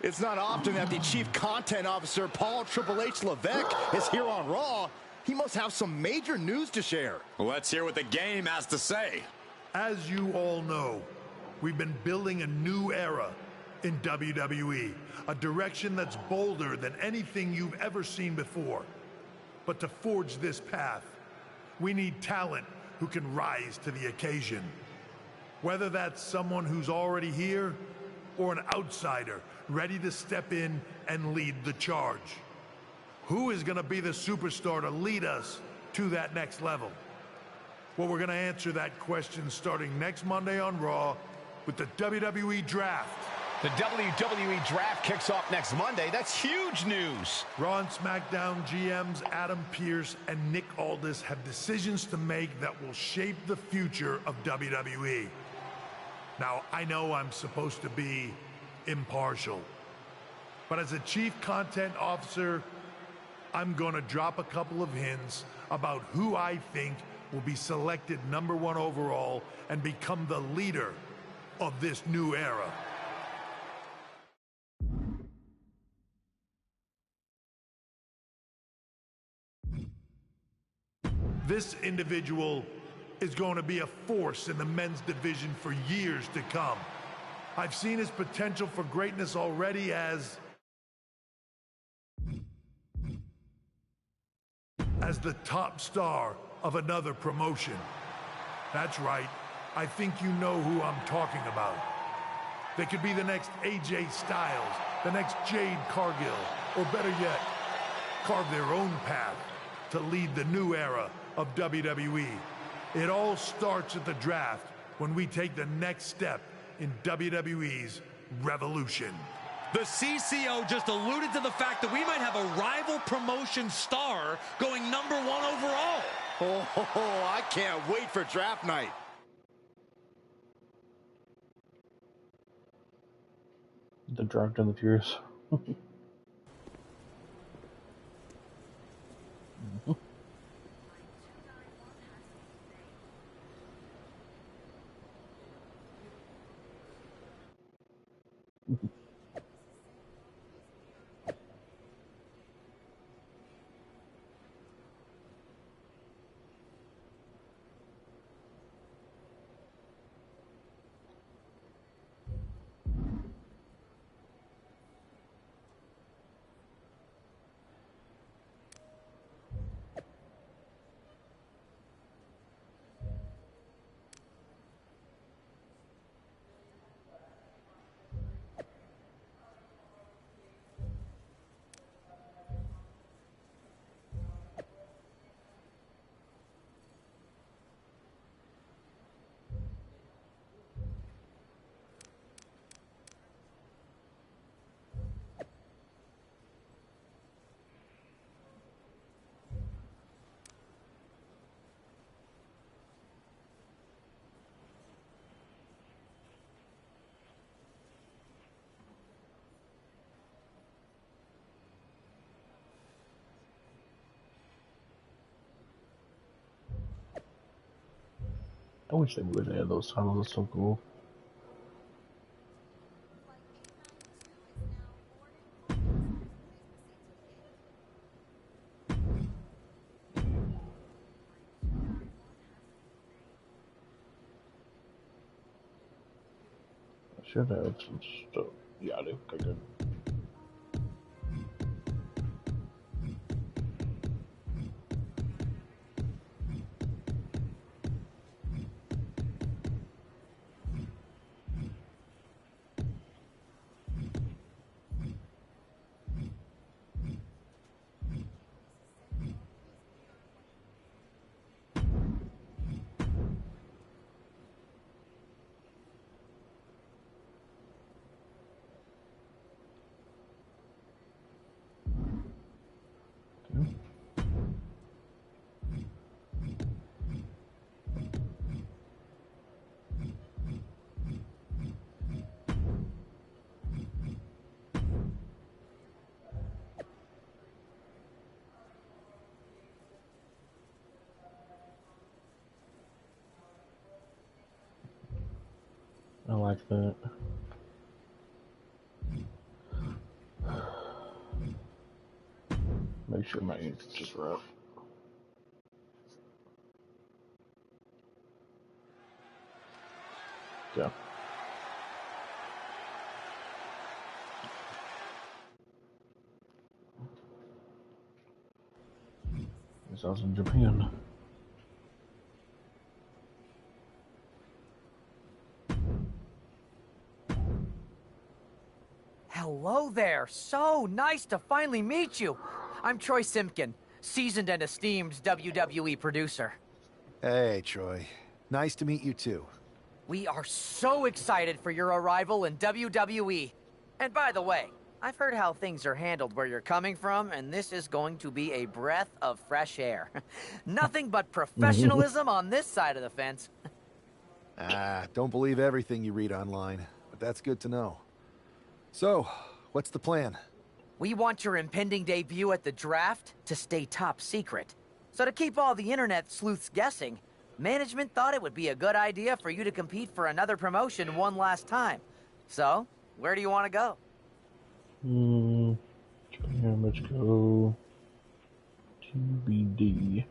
It's not often that the Chief Content Officer, Paul Triple H Levesque, is here on Raw. He must have some major news to share. Let's hear what the game has to say. As you all know, we've been building a new era in WWE, a direction that's bolder than anything you've ever seen before. But to forge this path, we need talent who can rise to the occasion. Whether that's someone who's already here or an outsider ready to step in and lead the charge. Who is going to be the superstar to lead us to that next level? Well, we're going to answer that question starting next Monday on Raw with the WWE Draft. The WWE Draft kicks off next Monday. That's huge news. Raw and SmackDown GMs Adam Pearce and Nick Aldis have decisions to make that will shape the future of WWE. Now, I know I'm supposed to be impartial, but as a Chief Content Officer, I'm going to drop a couple of hints about who I think will be selected #1 overall and become the leader of this new era. This individual is going to be a force in the men's division for years to come. I've seen his potential for greatness already as the top star of another promotion. That's right. I think you know who I'm talking about. They could be the next AJ Styles, the next Jade Cargill, or better yet, carve their own path to lead the new era of WWE. It all starts at the draft when we take the next step in WWE's revolution. The CCO just alluded to the fact that we might have a rival promotion star going #1 overall. Oh, I can't wait for draft night. The draft and the Furious. I wish they would add those tunnels. It's so cool. I should have some stuff. Yeah, I do. Okay, good. I like that. make sure my ink is just right. Yeah. This was in Japan. Hello there. So nice to finally meet you. I'm Troy Simpkin, seasoned and esteemed WWE producer. Hey, Troy. Nice to meet you, too. We are so excited for your arrival in WWE. And by the way, I've heard how things are handled where you're coming from, and this is going to be a breath of fresh air. Nothing but professionalism on this side of the fence. Don't believe everything you read online, but that's good to know. So, what's the plan? We want your impending debut at the draft to stay top secret. So to keep all the internet sleuths guessing, management thought it would be a good idea for you to compete for another promotion one last time. So, where do you want to go? Japan, let's go TBD.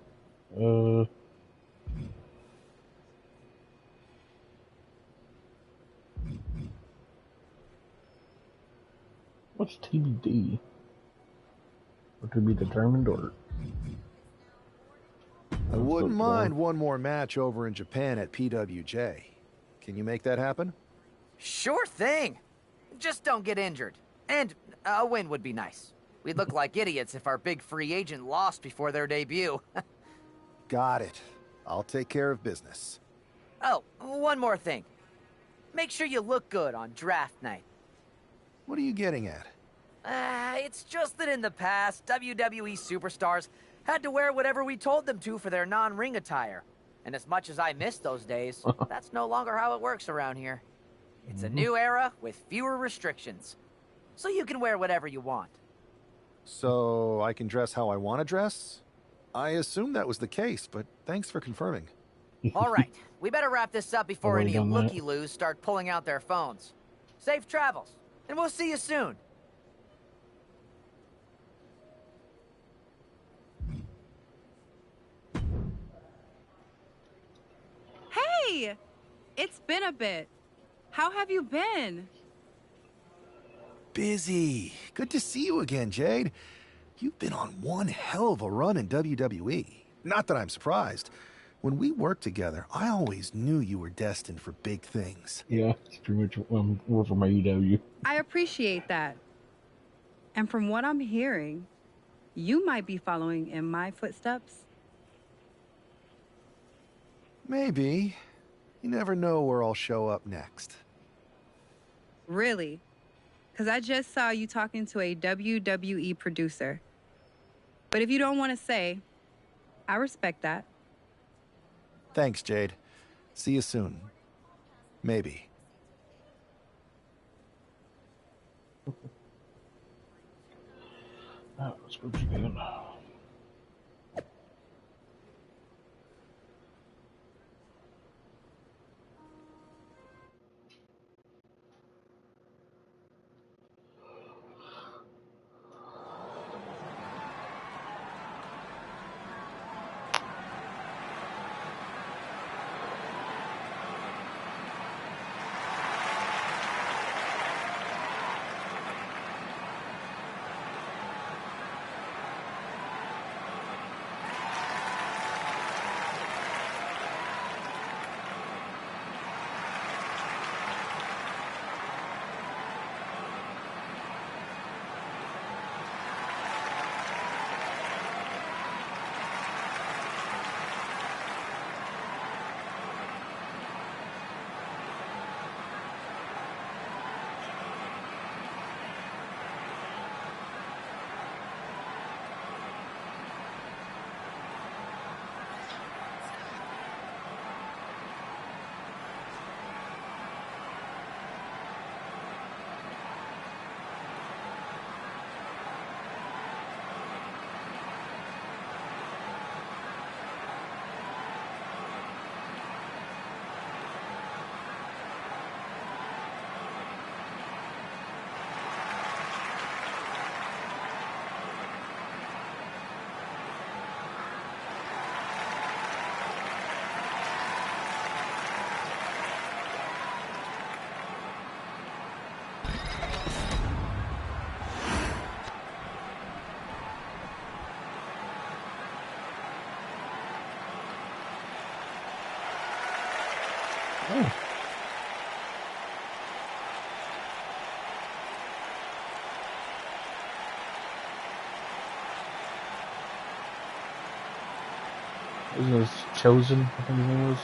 What's TBD? Or to be determined, or? I wouldn't mind one more match over in Japan at PWJ. Can you make that happen? Sure thing. Just don't get injured. And a win would be nice. We'd look like idiots if our big free agent lost before their debut. Got it. I'll take care of business. Oh, one more thing. Make sure you look good on draft night. What are you getting at? It's just that in the past, WWE superstars had to wear whatever we told them to for their non-ring attire. And as much as I miss those days, that's no longer how it works around here. It's a new era with fewer restrictions. So you can wear whatever you want. So I can dress how I want to dress? I assumed that was the case, but thanks for confirming. All right, we better wrap this up before Already any done that. looky-loos start pulling out their phones. Safe travels, and we'll see you soon. Hey! It's been a bit. How have you been? Busy. Good to see you again, Jade. You've been on one hell of a run in WWE. Not that I'm surprised. When we worked together, I always knew you were destined for big things. Yeah, it's pretty much more from AEW. I appreciate that. And from what I'm hearing, you might be following in my footsteps. Maybe. You never know where I'll show up next. Really? Because I just saw you talking to a WWE producer. But if you don't want to say, I respect that. Thanks, Jade. See you soon. Maybe. Let's go Japan. It was Chosen, I think his name was.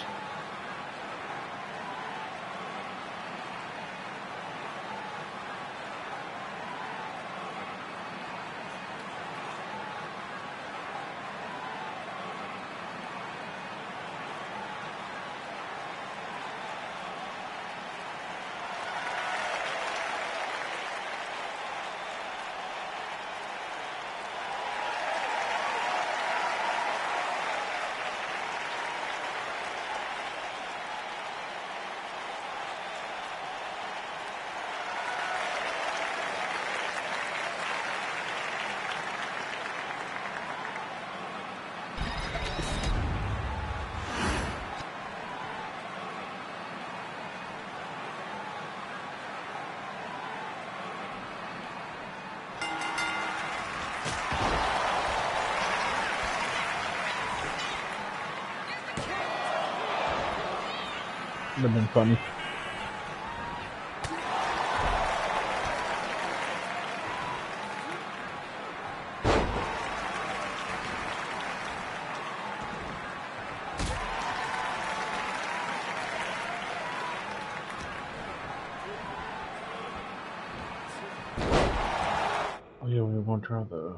Would have been funny. Oh yeah, we won't try the...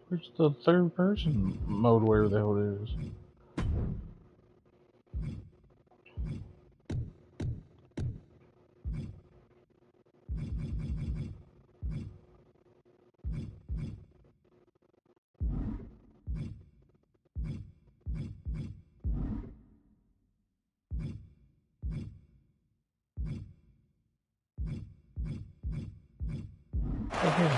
Where's the third person mode, where the hell it is? Okay.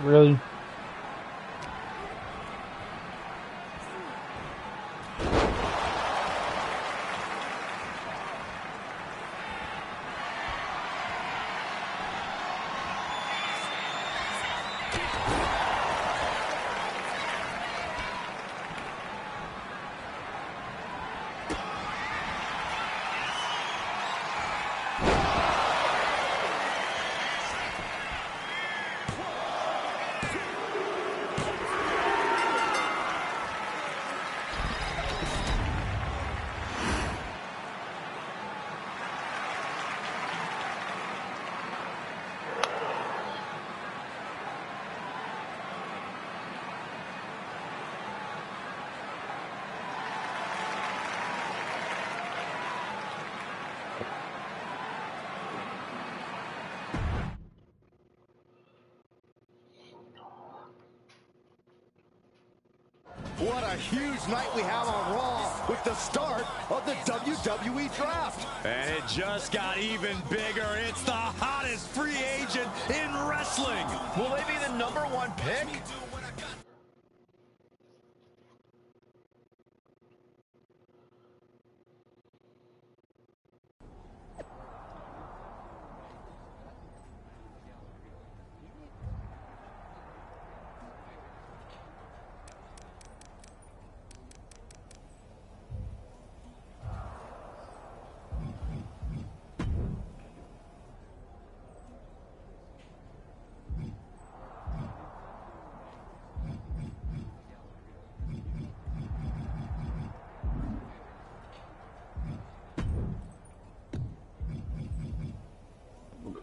Really? What a huge night we have on Raw with the start of the WWE Draft. And it just got even bigger. It's the hottest free agent in wrestling. Will they be the #1 pick?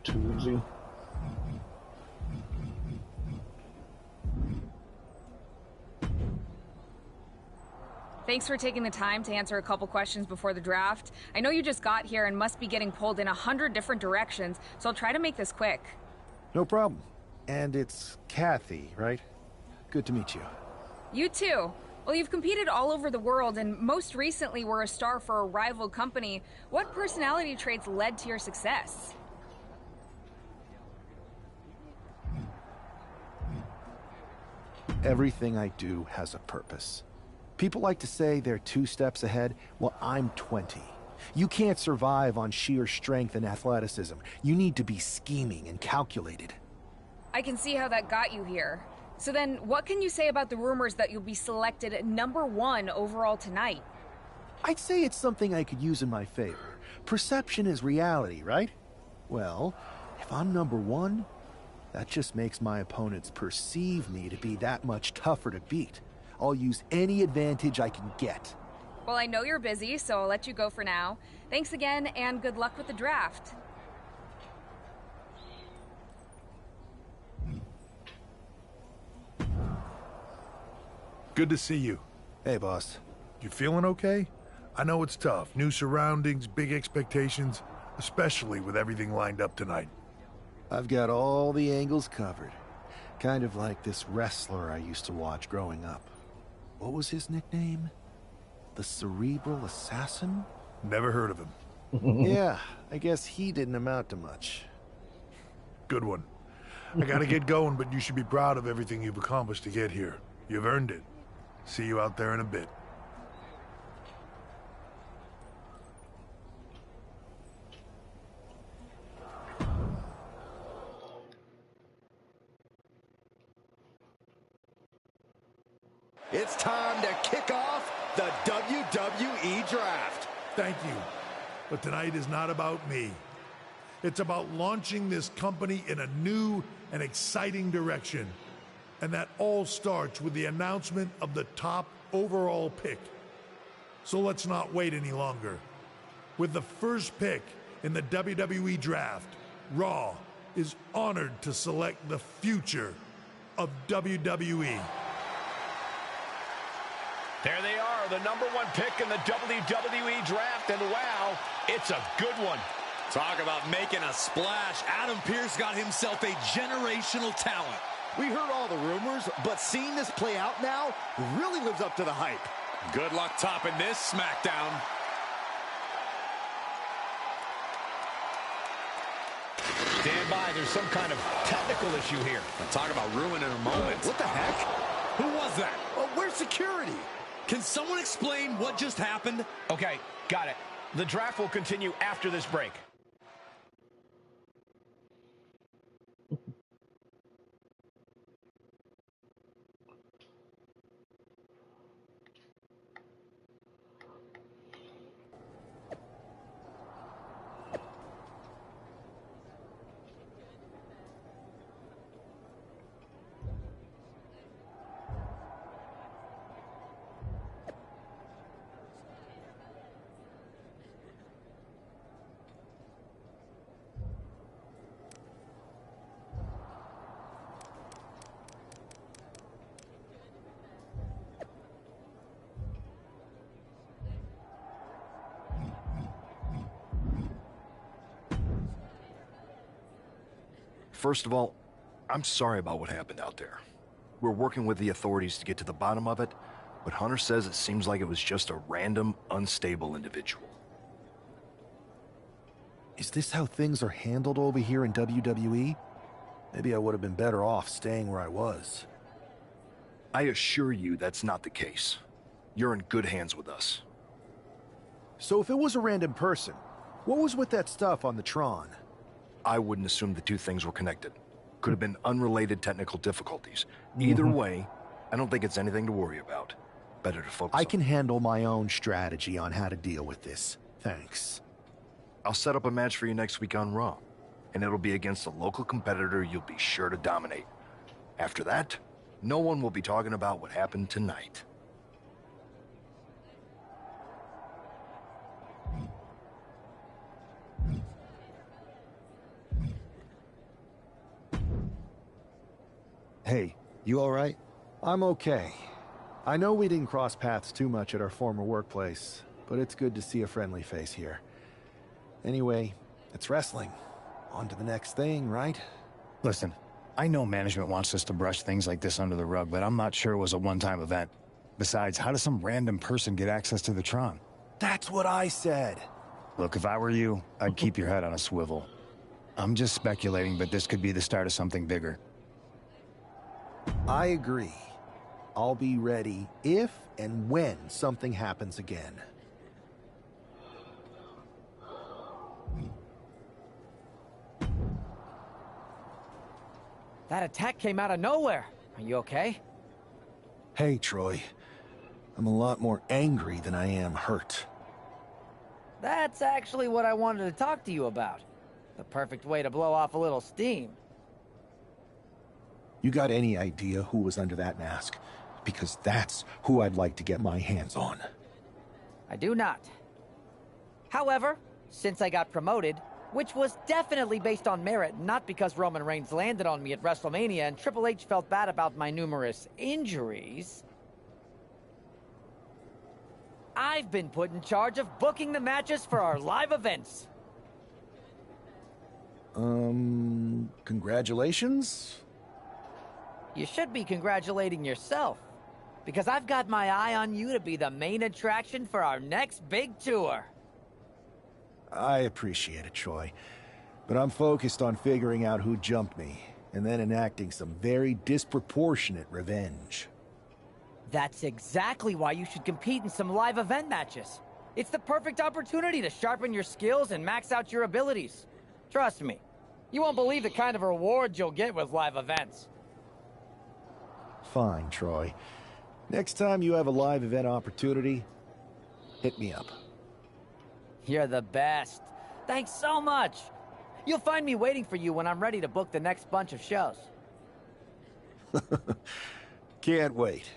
Too easy. Thanks for taking the time to answer a couple questions before the draft. I know you just got here and must be getting pulled in 100 different directions, so I'll try to make this quick. No problem. And it's Kathy, right? Good to meet you. You too. Well, you've competed all over the world and most recently were a star for a rival company. What personality traits led to your success? Everything I do has a purpose. People like to say they're 2 steps ahead. Well, I'm 20. You can't survive on sheer strength and athleticism. You need to be scheming and calculated. I can see how that got you here. So then, what can you say about the rumors that you'll be selected #1 overall tonight? I'd say it's something I could use in my favor. Perception is reality, right? Well, if I'm #1, that just makes my opponents perceive me to be that much tougher to beat. I'll use any advantage I can get. Well, I know you're busy, so I'll let you go for now. Thanks again, and good luck with the draft. Good to see you. Hey, boss. You feeling okay? I know it's tough. New surroundings, big expectations, especially with everything lined up tonight. I've got all the angles covered. Kind of like this wrestler I used to watch growing up. What was his nickname? The Cerebral Assassin? Never heard of him. Yeah, I guess he didn't amount to much. Good one. I gotta get going, but you should be proud of everything you've accomplished to get here. You've earned it. See you out there in a bit. It's time to kick off the WWE Draft. Thank you. But tonight is not about me. It's about launching this company in a new and exciting direction. And that all starts with the announcement of the top overall pick. So let's not wait any longer. With the first pick in the WWE Draft, Raw is honored to select the future of WWE. There they are, the #1 pick in the WWE Draft, and wow, it's a good one. Talk about making a splash. Adam Pearce got himself a generational talent. We heard all the rumors, but seeing this play out now really lives up to the hype. Good luck topping this SmackDown. Stand by, there's some kind of technical issue here. Talk about ruining a moment. What the heck? Who was that? Where's security? Can someone explain what just happened? Okay, got it. The draft will continue after this break. First of all, I'm sorry about what happened out there. We're working with the authorities to get to the bottom of it, but Hunter says it seems like it was just a random, unstable individual. Is this how things are handled over here in WWE? Maybe I would have been better off staying where I was. I assure you that's not the case. You're in good hands with us. So if it was a random person, what was with that stuff on the Tron? I wouldn't assume the two things were connected. Could have been unrelated technical difficulties. Either way, I don't think it's anything to worry about. Better to focus I can handle my own strategy on how to deal with this. Thanks. I'll set up a match for you next week on Raw, and it'll be against a local competitor you'll be sure to dominate. After that, no one will be talking about what happened tonight. Hey, you all right? I'm okay. I know we didn't cross paths too much at our former workplace, but it's good to see a friendly face here. Anyway, it's wrestling. On to the next thing, right? Listen, I know management wants us to brush things like this under the rug, but I'm not sure it was a one-time event. Besides, how does some random person get access to the Tron? That's what I said. Look, if I were you, I'd keep your head on a swivel. I'm just speculating, but this could be the start of something bigger. I agree. I'll be ready if and when something happens again. That attack came out of nowhere. Are you okay? Hey, Troy. I'm a lot more angry than I am hurt. That's actually what I wanted to talk to you about. The perfect way to blow off a little steam. You got any idea who was under that mask? Because that's who I'd like to get my hands on. I do not. However, since I got promoted, which was definitely based on merit, not because Roman Reigns landed on me at WrestleMania and Triple H felt bad about my numerous injuries, I've been put in charge of booking the matches for our live events. Congratulations? You should be congratulating yourself, because I've got my eye on you to be the main attraction for our next big tour. I appreciate it, Troy. But I'm focused on figuring out who jumped me, and then enacting some very disproportionate revenge. That's exactly why you should compete in some live event matches. It's the perfect opportunity to sharpen your skills and max out your abilities. Trust me, you won't believe the kind of rewards you'll get with live events. Fine, Troy. Next time you have a live event opportunity, hit me up. You're the best. Thanks so much. You'll find me waiting for you when I'm ready to book the next bunch of shows. Can't wait.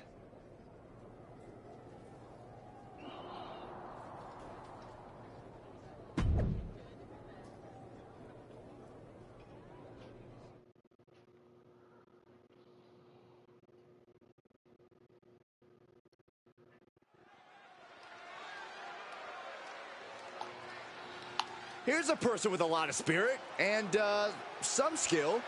Here's a person with a lot of spirit and some skill.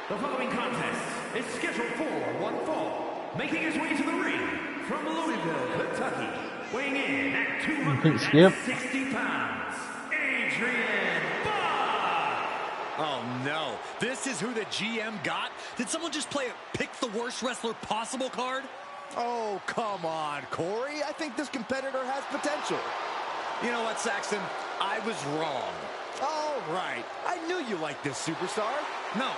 The following contest is scheduled for one fall. Making his way to the ring from Louisville, Kentucky, weighing in at 260 pounds, Adrian Bach! Oh no, this is who the GM got? Did someone just play a pick the worst wrestler possible card? Oh, come on, Corey. I think this competitor has potential. You know what, Saxton? I was wrong. All right. I knew you liked this superstar. No.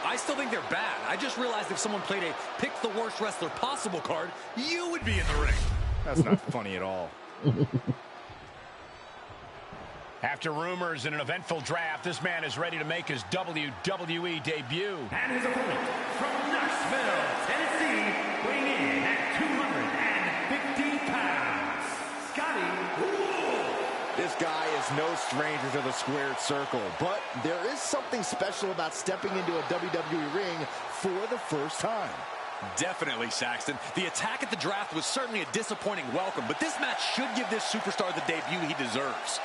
I still think they're bad. I just realized if someone played a pick the worst wrestler possible card, you would be in the ring. That's not funny at all. After rumors and an eventful draft, this man is ready to make his WWE debut. And his opponent from Knoxville, Tennessee, weighing in at 250 pounds, Scotty Wool. This guy is no stranger to the squared circle, but there is something special about stepping into a WWE ring for the first time. Definitely, Saxton. The attack at the draft was certainly a disappointing welcome, but this match should give this superstar the debut he deserves.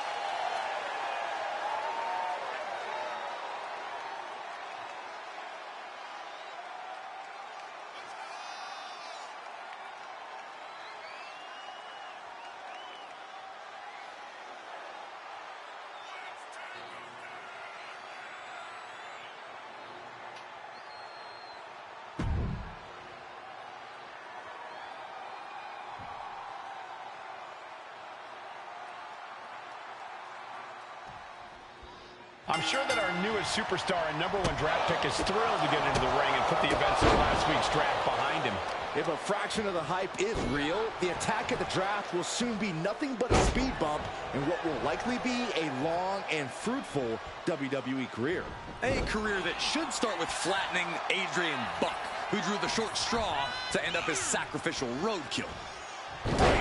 I'm sure that our newest superstar and #1 draft pick is thrilled to get into the ring and put the events of last week's draft behind him. If a fraction of the hype is real, the attack at the draft will soon be nothing but a speed bump in what will likely be a long and fruitful WWE career. A career that should start with flattening Adrian Buck, who drew the short straw to end up as sacrificial roadkill.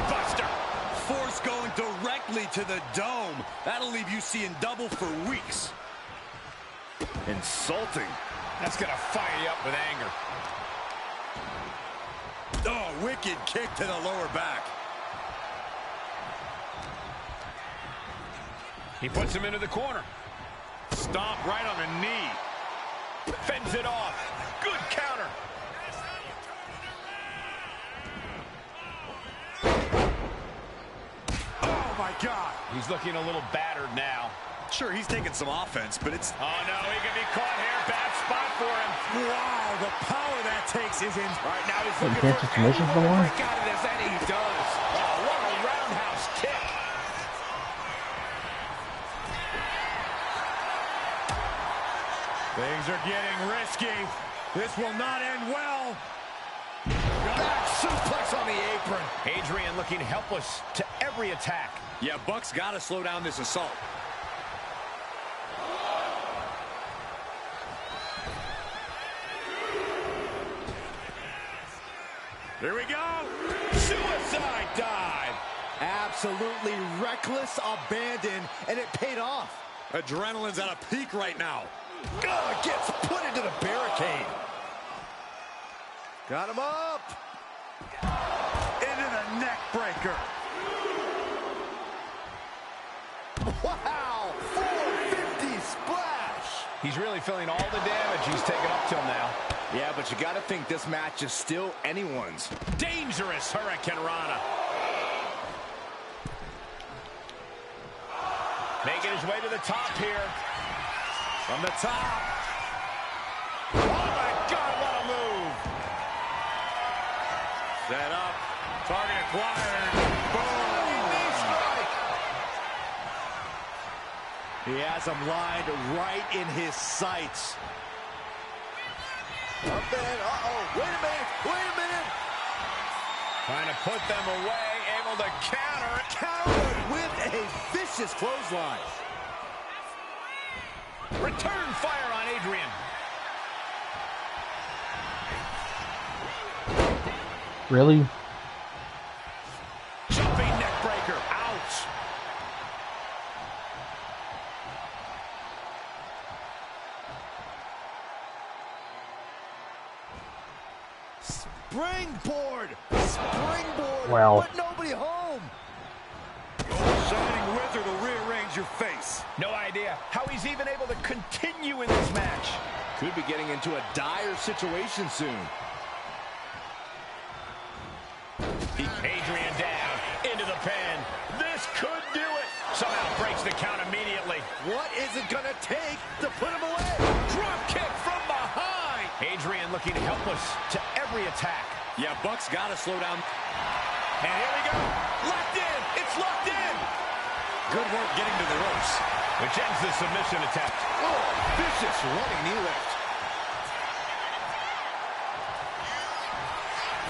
Buster, force going directly to the dome. That'll leave you seeing double for weeks. Insulting. That's going to fire you up with anger. Oh, wicked kick to the lower back. He puts him into the corner. Stomp right on the knee. Fends it off. Good counter. Oh, my God. He's looking a little battered now. Sure, he's taking some offense, but it's... Oh, no, he can be caught here. Bad spot for him. Wow, the power that takes is in... Right now, he's You looking can't for just submission for one? break out of this, and he does. Oh, what a roundhouse kick. Things are getting risky. This will not end well. Back suplex on the apron. Adrian looking helpless to every attack. Yeah, Buck's got to slow down this assault. Here we go. Suicide dive. Absolutely reckless abandon, and it paid off. Adrenaline's at a peak right now. Gets put into the barricade. Got him up. Into the neck breaker. Wow, 450 splash. He's really feeling all the damage he's taken up till now. Yeah, but you got to think this match is still anyone's. Dangerous Hurricane Rana. Making his way to the top here. From the top. Oh, my God, what a move. Set up. Target acquired. Boom. He has him lined right in his sights. Up and, wait a minute. Trying to put them away, able to counter. Countered with a vicious clothesline. Return fire on Adrian. Really? Jumping neck breaker. Ouch. Springboard. Wow. But nobody home. Shining Wizard will rearrange your face. No idea how he's even able to continue in this match. Could be getting into a dire situation soon. Adrian down into the pen. This could do it. Somehow breaks the count immediately. What is it gonna take to put him away? Drop kick from behind. Adrian looking helpless to every attack. Yeah, Buck's got to slow down. And here we go. Locked in. It's locked in. Good work getting to the ropes. Which ends the submission attempt. Oh, vicious running knee lift.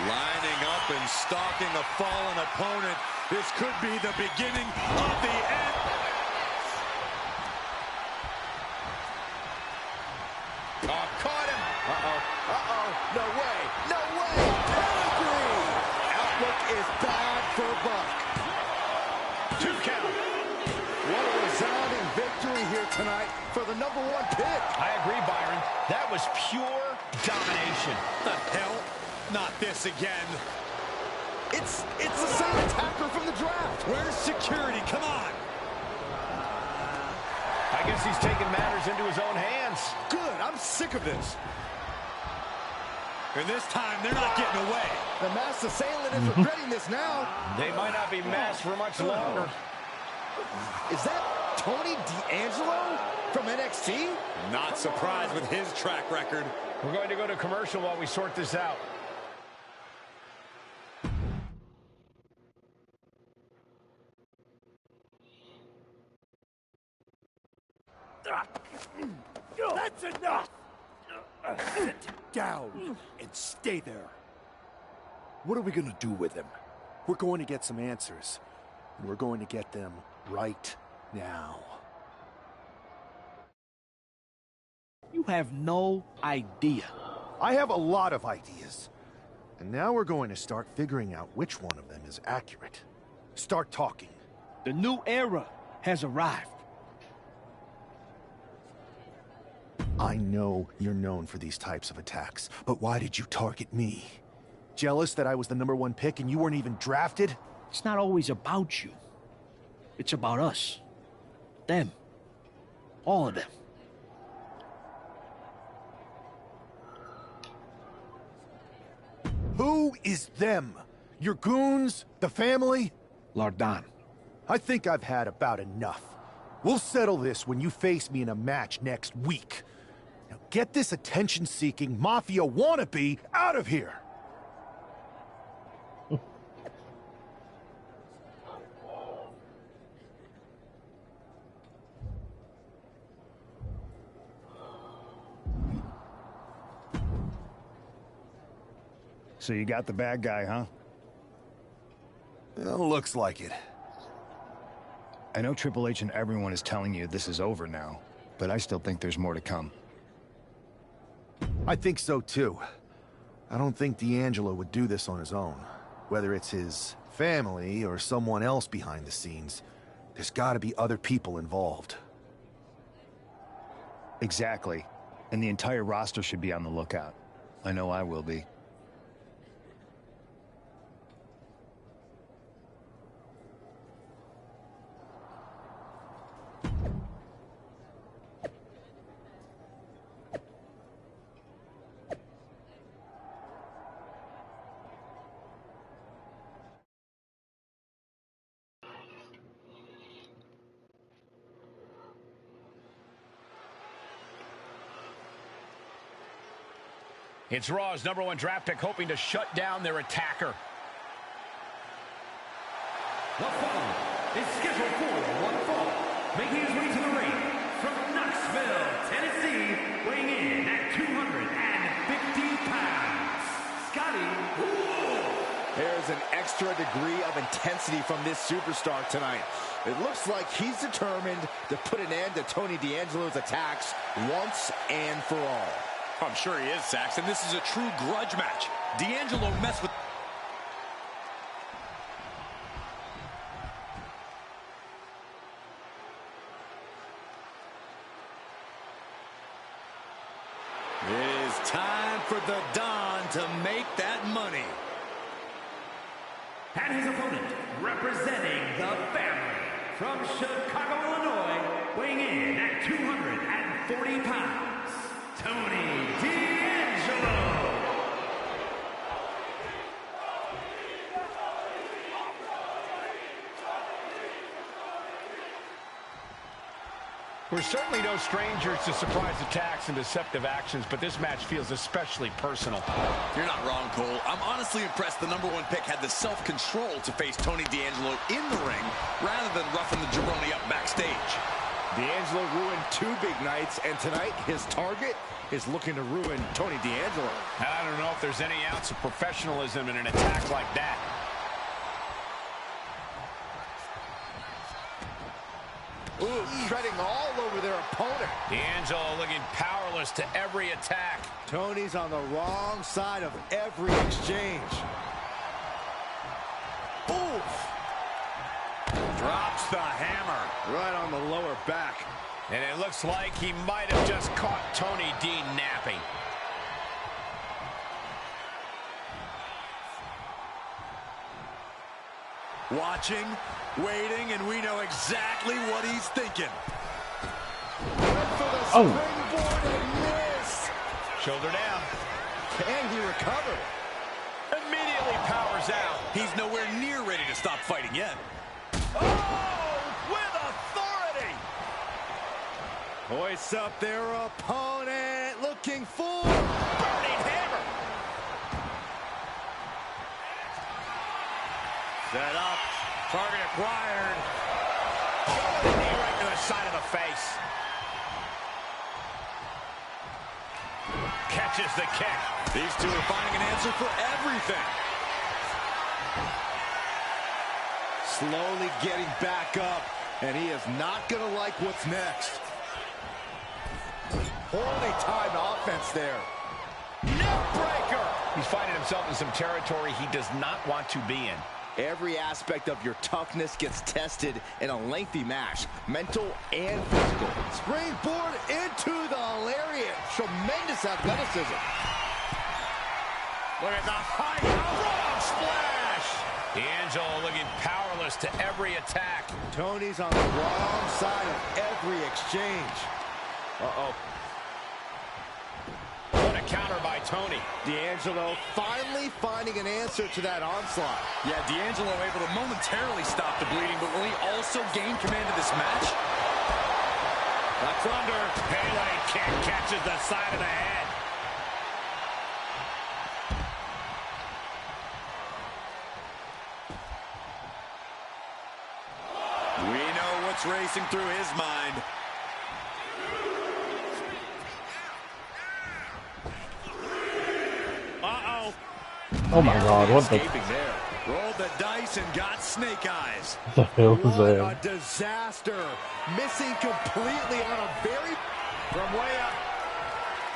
Lining up and stalking a fallen opponent. This could be the beginning of the end. Oh, caught him. No way. Pedigree. Outlook is bad for Buck. 2 count. What a resounding victory here tonight for the #1 pick. I agree, Byron. That was pure domination. The hell? Not this again. It's the same attacker from the draft. Where's security? Come on. I guess he's taking matters into his own hands. Good. I'm sick of this. And this time, they're not getting away. The masked assailant is regretting this now. They might not be masked for much longer. Is that Tony D'Angelo from NXT? Not surprised with his track record. We're going to go to commercial while we sort this out. That's enough! Sit down and stay there. What are we gonna do with him? We're going to get some answers. And we're going to get them right now. You have no idea. I have a lot of ideas. And now we're going to start figuring out which one of them is accurate. Start talking. The new era has arrived. I know you're known for these types of attacks, but why did you target me? Jealous that I was the #1 pick and you weren't even drafted? It's not always about you. It's about us. Them. All of them. Who is them? Your goons? The family? Lardan. I think I've had about enough. We'll settle this when you face me in a match next week. Now get this attention-seeking mafia wannabe out of here! So you got the bad guy, huh? Well, looks like it. I know Triple H and everyone is telling you this is over now, but I still think there's more to come. I think so, too. I don't think D'Angelo would do this on his own. Whether it's his family or someone else behind the scenes, there's gotta be other people involved. Exactly. And the entire roster should be on the lookout. I know I will be. It's Raw's #1 draft pick hoping to shut down their attacker. The following is scheduled for one fall, making his way to the ring from Knoxville, Tennessee, weighing in at 250 pounds, Scotty. There's an extra degree of intensity from this superstar tonight. It looks like he's determined to put an end to Tony D'Angelo's attacks once and for all. I'm sure he is, Saxon. This is a true grudge match. D'Angelo messed with... It is time for the Don to make that money. And his opponent, representing the family, from Chicago, Illinois, weighing in at 240 pounds, Tony D'Angelo. We're certainly no strangers to surprise attacks and deceptive actions, but this match feels especially personal. You're not wrong, Cole. I'm honestly impressed the #1 pick had the self-control to face Tony D'Angelo in the ring rather than roughing the jabroni up backstage. D'Angelo ruined 2 big nights, and tonight his target is looking to ruin Tony D'Angelo. I don't know if there's any ounce of professionalism in an attack like that. Ooh, treading all over their opponent. D'Angelo looking powerless to every attack. Tony's on the wrong side of every exchange. Oof! Drops the hammer. Right on the lower back. And it looks like he might have just caught Tony D napping. Watching, waiting, and we know exactly what he's thinking. Springboard and miss. Shoulder down. Can he recover? Immediately powers out. He's nowhere near ready to stop fighting yet. Oh, with authority. Hoists up their opponent, looking for burning hammer. Set up. Target acquired. Knee right to the side of the face. catches the kick. These two are finding an answer for everything. Slowly getting back up, and he is not going to like what's next. Poorly timed offense there. Neck breaker. He's finding himself in some territory he does not want to be in. Every aspect of your toughness gets tested in a lengthy match, mental and physical. Springboard into the lariat. Tremendous athleticism. Look at the high frog splash. D'Angelo looking powerless to every attack. Tony's on the wrong side of every exchange. Uh-oh. What a counter by Tony. D'Angelo finally finding an answer to that onslaught. Yeah, D'Angelo able to momentarily stop the bleeding, but will he also gain command of this match? That's under. Pele kick catches the side of the head. We know what's racing through his mind. Uh-oh. Oh my god, what the... There. Rolled the dice and got snake eyes. What the hell was What that? a disaster. Missing completely on a very... From way up.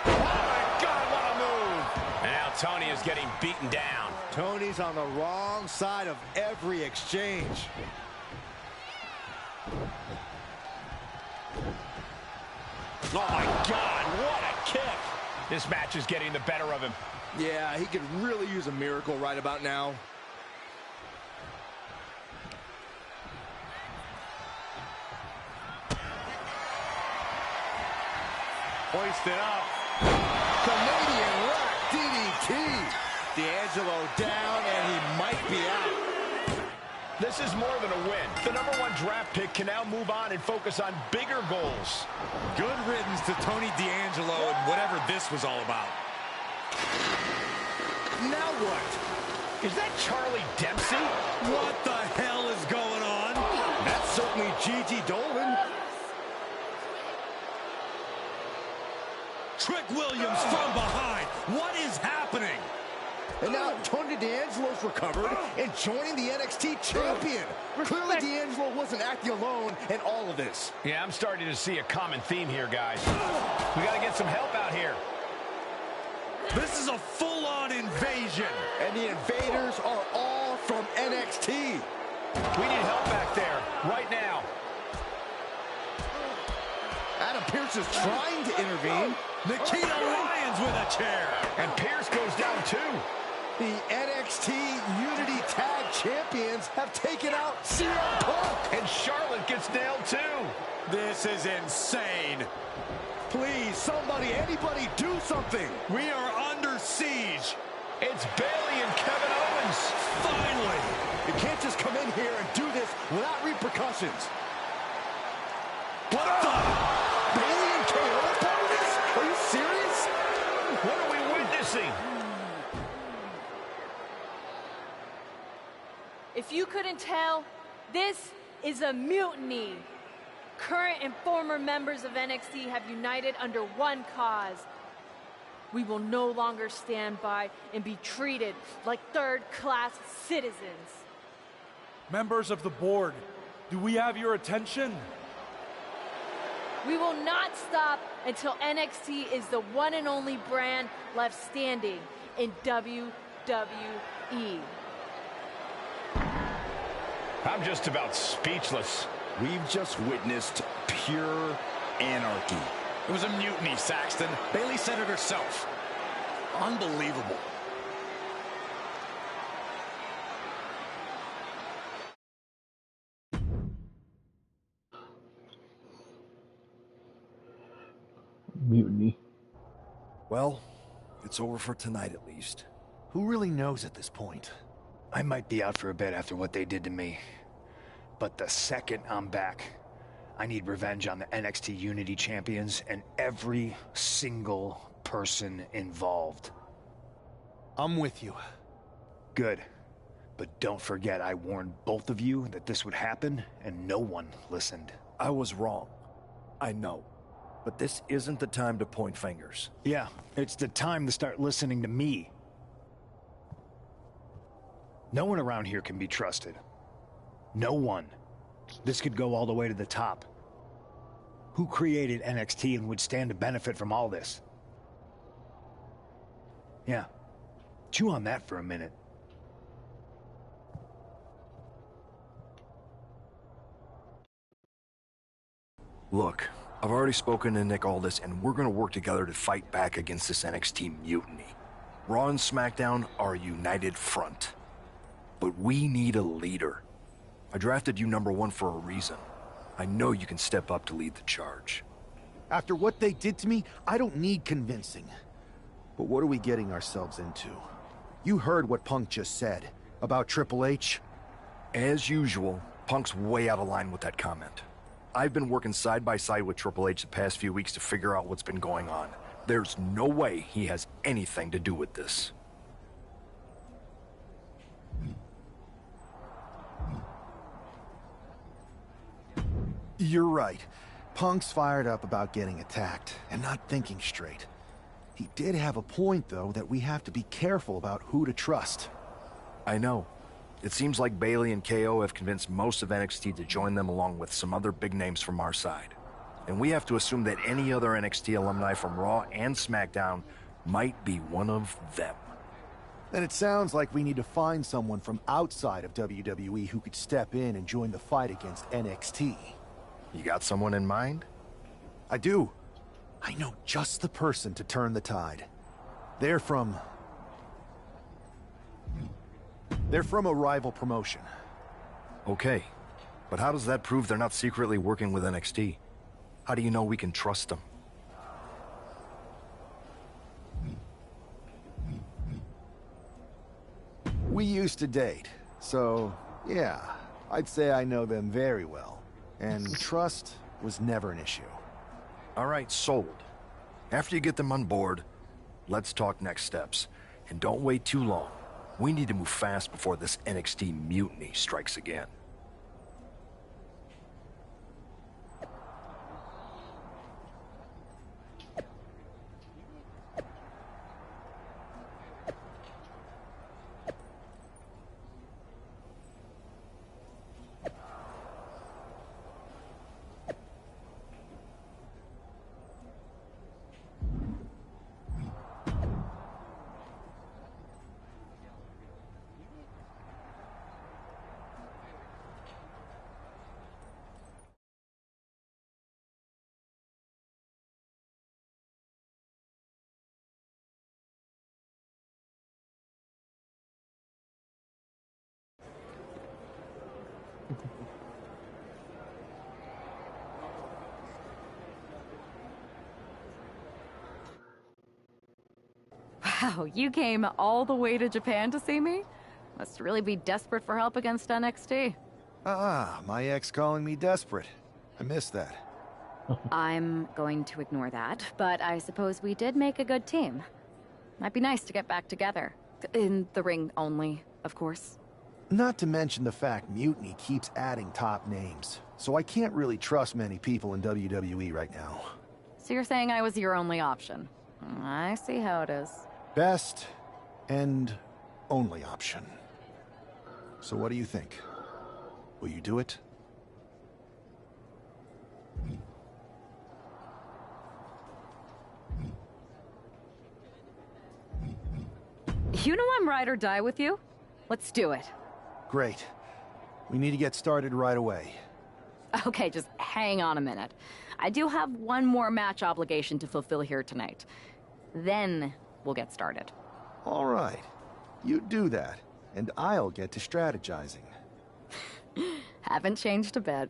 Oh my God, what a move. And now Tony is getting beaten down. Tony's on the wrong side of every exchange. Oh my God, what a kick. This match is getting the better of him. Yeah, he could really use a miracle right about now. Hoisted up. Canadian rock DDT. D'Angelo down, and he might be out. This is more than a win. The #1 draft pick can now move on and focus on bigger goals. Good riddance to Tony D'Angelo and whatever this was all about. Now what? Is that Charlie Dempsey? What the hell is going on? That's certainly Gigi Dolan. Trick Williams from behind. What is happening? And now Tony D'Angelo's recovered and joining the NXT champion. Clearly D'Angelo wasn't acting alone in all of this. Yeah, I'm starting to see a common theme here, guys. We got to get some help out here. This is a full-on invasion. And the invaders are all from NXT. We need help back there, right now. Adam Pearce is trying to intervene. Nikita Lyons with a chair. And Pearce goes down too. The NXT Unity Tag Champions have taken out CM Punk. And Charlotte gets nailed too. This is insane. Please, somebody, anybody, do something. We are under siege. It's Bayley and Kevin Owens. Finally. You can't just come in here and do this without repercussions. What the? Bayley and KO are part of this? Are you serious? What are we witnessing? If you couldn't tell, this is a mutiny. Current and former members of NXT have united under one cause. We will no longer stand by and be treated like third-class citizens. Members of the board, do we have your attention? We will not stop until NXT is the one and only brand left standing in WWE. I'm just about speechless. We've just witnessed pure anarchy. It was a mutiny, Saxton. Bayley said it herself. Unbelievable. Mutiny. Well, it's over for tonight at least. Who really knows at this point? I might be out for a bit after what they did to me. But the second I'm back, I need revenge on the NXT Unity Champions and every single person involved. I'm with you. Good. But don't forget I warned both of you that this would happen, and no one listened. I was wrong. I know. But this isn't the time to point fingers. Yeah, it's the time to start listening to me. No one around here can be trusted. No one. This could go all the way to the top. Who created NXT and would stand to benefit from all this? Yeah. Chew on that for a minute. Look, I've already spoken to Nick Aldis, and we're gonna work together to fight back against this NXT mutiny. Raw and SmackDown are a united front. But we need a leader. I drafted you #1 for a reason. I know you can step up to lead the charge. After what they did to me, I don't need convincing. But what are we getting ourselves into? You heard what Punk just said about Triple H. As usual, Punk's way out of line with that comment. I've been working side by side with Triple H the past few weeks to figure out what's been going on. There's no way he has anything to do with this. You're right. Punk's fired up about getting attacked and not thinking straight. He did have a point, though, that we have to be careful about who to trust. I know. It seems like Bayley and KO have convinced most of NXT to join them along with some other big names from our side. And we have to assume that any other NXT alumni from Raw and SmackDown might be one of them. Then it sounds like we need to find someone from outside of WWE who could step in and join the fight against NXT. You got someone in mind? I do. I know just the person to turn the tide. They're from a rival promotion. Okay, but how does that prove they're not secretly working with NXT? How do you know we can trust them? We used to date, so yeah, I'd say I know them very well. And trust was never an issue. All right, sold. After you get them on board, let's talk next steps. And don't wait too long. We need to move fast before this NXT mutiny strikes again. Wow, you came all the way to Japan to see me? Must really be desperate for help against NXT. My ex calling me desperate. I missed that. I'm going to ignore that, but I suppose we did make a good team. Might be nice to get back together. In the ring only, of course. Not to mention the fact Mutiny keeps adding top names, so I can't really trust many people in WWE right now. So you're saying I was your only option? I see how it is. Best and only option. So what do you think? Will you do it? You know I'm ride or die with you. Let's do it. Great. We need to get started right away. Okay, just hang on a minute. I do have one more match obligation to fulfill here tonight. Then we'll get started. All right. You do that, and I'll get to strategizing. Haven't changed a bit.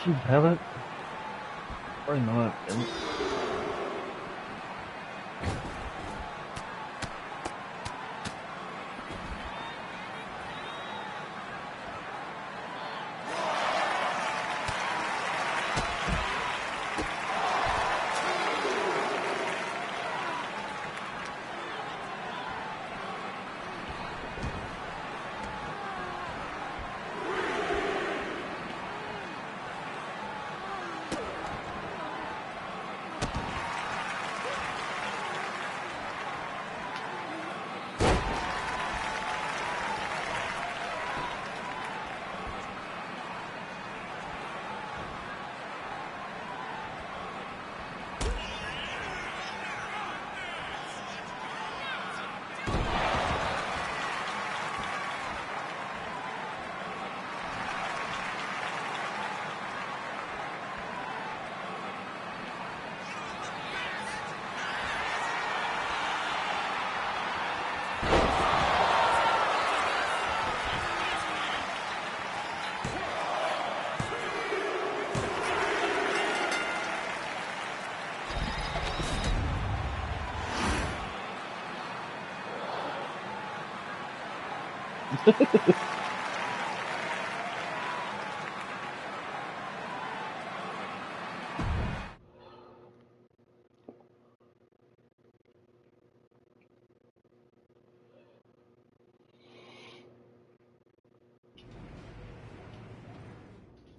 you haven't? Probably not.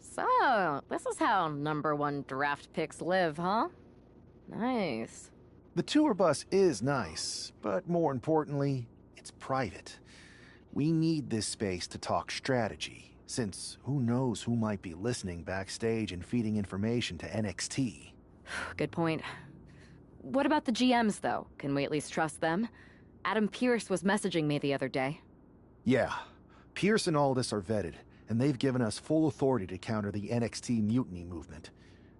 So, this is how #1 draft picks live, huh? Nice. The tour bus is nice, but more importantly, it's private. We need this space to talk strategy, since who knows who might be listening backstage and feeding information to NXT. Good point. What about the GMs, though? Can we at least trust them? Adam Pearce was messaging me the other day. Yeah, Pierce and Aldis are vetted, and they've given us full authority to counter the NXT mutiny movement.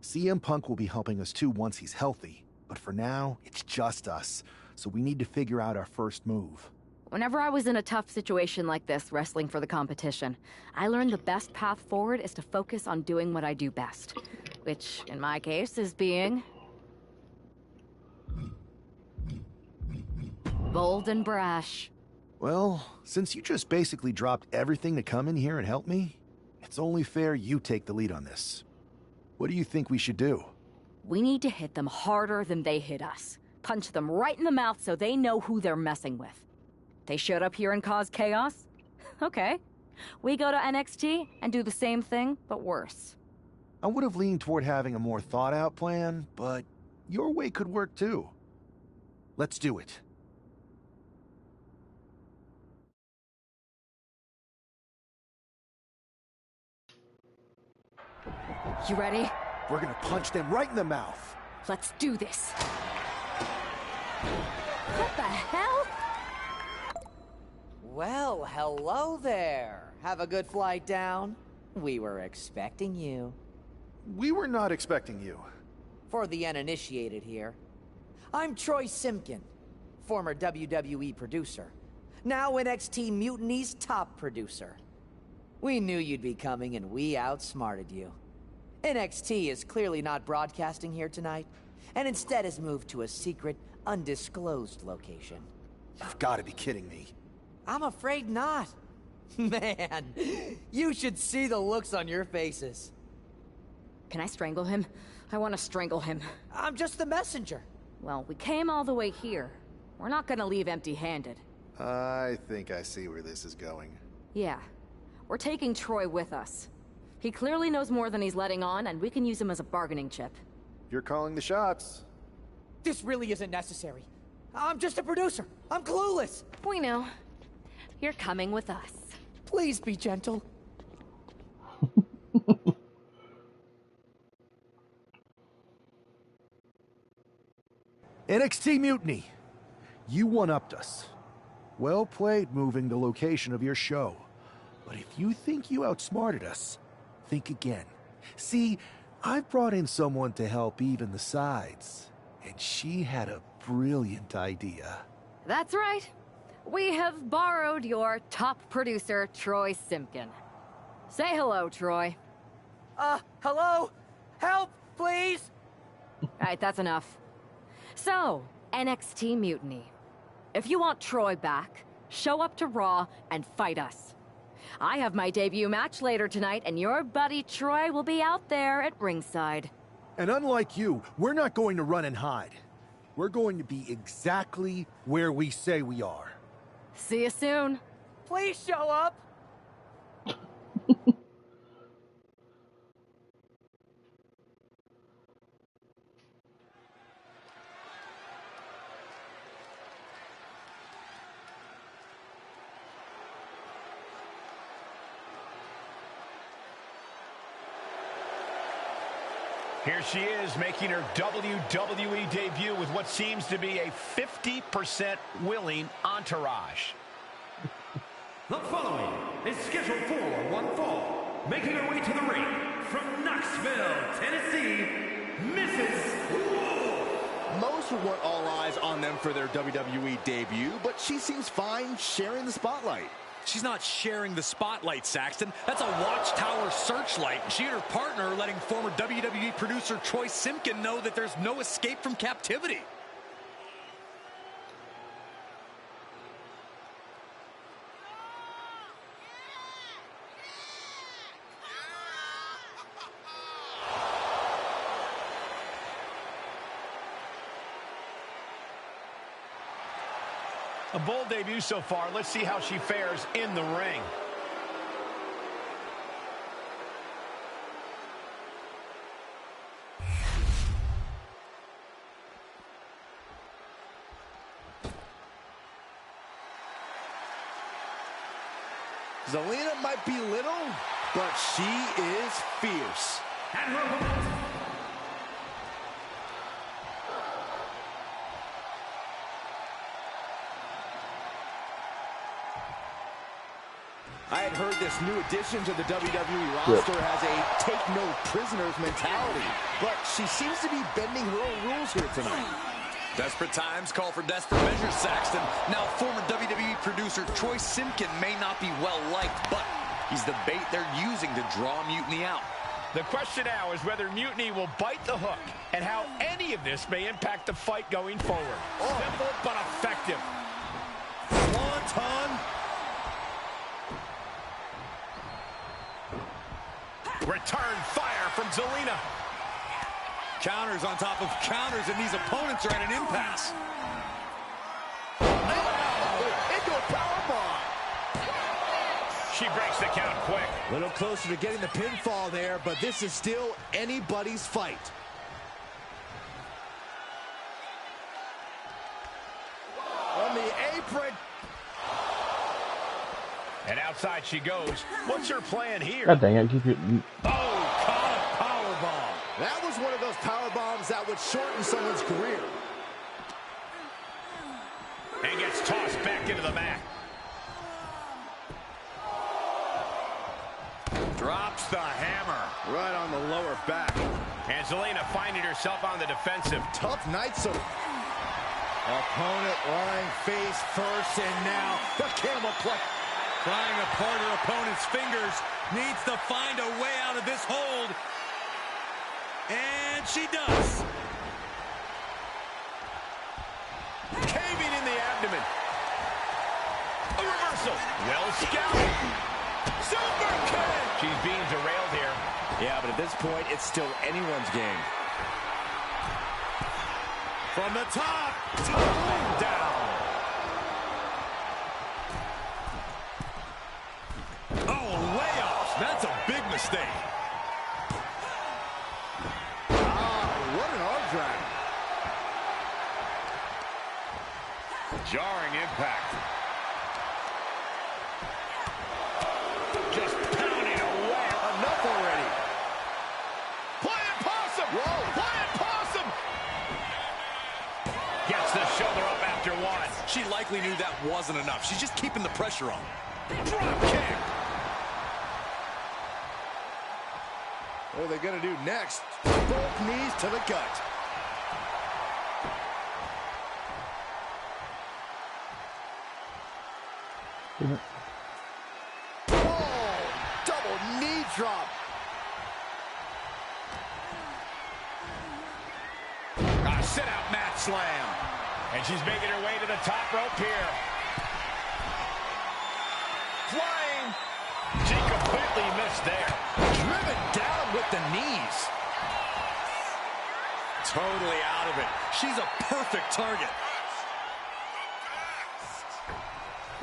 CM Punk will be helping us too once he's healthy, but for now, it's just us, so we need to figure out our first move. Whenever I was in a tough situation like this, wrestling for the competition, I learned the best path forward is to focus on doing what I do best. Which, in my case, is being... bold and brash. Well, since you just basically dropped everything to come in here and help me, it's only fair you take the lead on this. What do you think we should do? We need to hit them harder than they hit us. Punch them right in the mouth so they know who they're messing with. They showed up here and caused chaos? Okay. We go to NXT and do the same thing, but worse. I would have leaned toward having a more thought-out plan, but your way could work too. Let's do it. You ready? We're gonna punch them right in the mouth. Let's do this. What the hell? Well, hello there. Have a good flight down. We were expecting you. We were not expecting you. For the uninitiated here, I'm Troy Simkin, former WWE producer, now NXT Mutiny's top producer. We knew you'd be coming and we outsmarted you. NXT is clearly not broadcasting here tonight, and instead has moved to a secret, undisclosed location. You've got to be kidding me. I'm afraid not. Man, you should see the looks on your faces. Can I strangle him? I want to strangle him. I'm just the messenger. Well, we came all the way here. We're not gonna leave empty-handed. I think I see where this is going. Yeah. We're taking Troy with us. He clearly knows more than he's letting on, and we can use him as a bargaining chip. You're calling the shots. This really isn't necessary. I'm just a producer. I'm clueless. We know. You're coming with us. Please be gentle. NXT Mutiny. You one-upped us. Well played moving the location of your show. But if you think you outsmarted us, think again. See, I've brought in someone to help even the sides, and she had a brilliant idea. That's right. We have borrowed your top producer, Troy Simkin. Say hello, Troy. Hello? Help, please? All right, that's enough. So, NXT Mutiny. If you want Troy back, show up to Raw and fight us. I have my debut match later tonight, and your buddy Troy will be out there at ringside. And unlike you, we're not going to run and hide. We're going to be exactly where we say we are. See you soon. Please show up. Here she is, making her WWE debut with what seems to be a 50% willing entourage. The following is scheduled for one fall. Making her way to the ring from Knoxville, Tennessee, Mrs. Wolf. Most would want all eyes on them for their WWE debut, but she seems fine sharing the spotlight. She's not sharing the spotlight, Saxton. That's a watchtower searchlight. She and her partner are letting former WWE producer Troy Simpkin know that there's no escape from captivity. A bold debut so far. Let's see how she fares in the ring. Zelina might be little, but she is fierce. And her opponent. I had heard this new addition to the WWE roster has a take-no-prisoners mentality, but she seems to be bending her own rules here tonight. Desperate times call for desperate measures, Saxton. Now, former WWE producer Troy Simpkin may not be well-liked, but he's the bait they're using to draw Mutiny out. The question now is whether Mutiny will bite the hook and how any of this may impact the fight going forward. Simple but effective. Swanton. Return fire from Zelina. Counters on top of counters, and these opponents are at an impasse. Into a powerbomb. She breaks the count quick. A little closer to getting the pinfall there, but this is still anybody's fight. On the apron. And outside she goes. What's her plan here? God dang it, keep it. Oh, caught a powerbomb. That was one of those power bombs that would shorten someone's career. And gets tossed back into the mat. Drops the hammer. Right on the lower back. And Zelina finding herself on the defensive. Tough night so. Opponent lying face first, and now the camel clutch. Prying apart her opponent's fingers. Needs to find a way out of this hold. And she does. Caving in the abdomen. A reversal. Well scouted. Super kick. She's being derailed here. Yeah, but at this point, it's still anyone's game. From the top. Tumbling down. Oh, way off. That's a big mistake. What an arm drag. Jarring impact. Just pounding away. Enough already. Flying possum. Whoa. Flying possum. Gets the shoulder up after one. She likely knew that wasn't enough. She's just keeping the pressure on. Drop kick. What are they going to do next? Both knees to the gut. Oh, double knee drop. sit-out mat slam. And she's making her way to the top rope here. Flying. She completely missed there. Driven down with the knees. Totally out of it. She's a perfect target.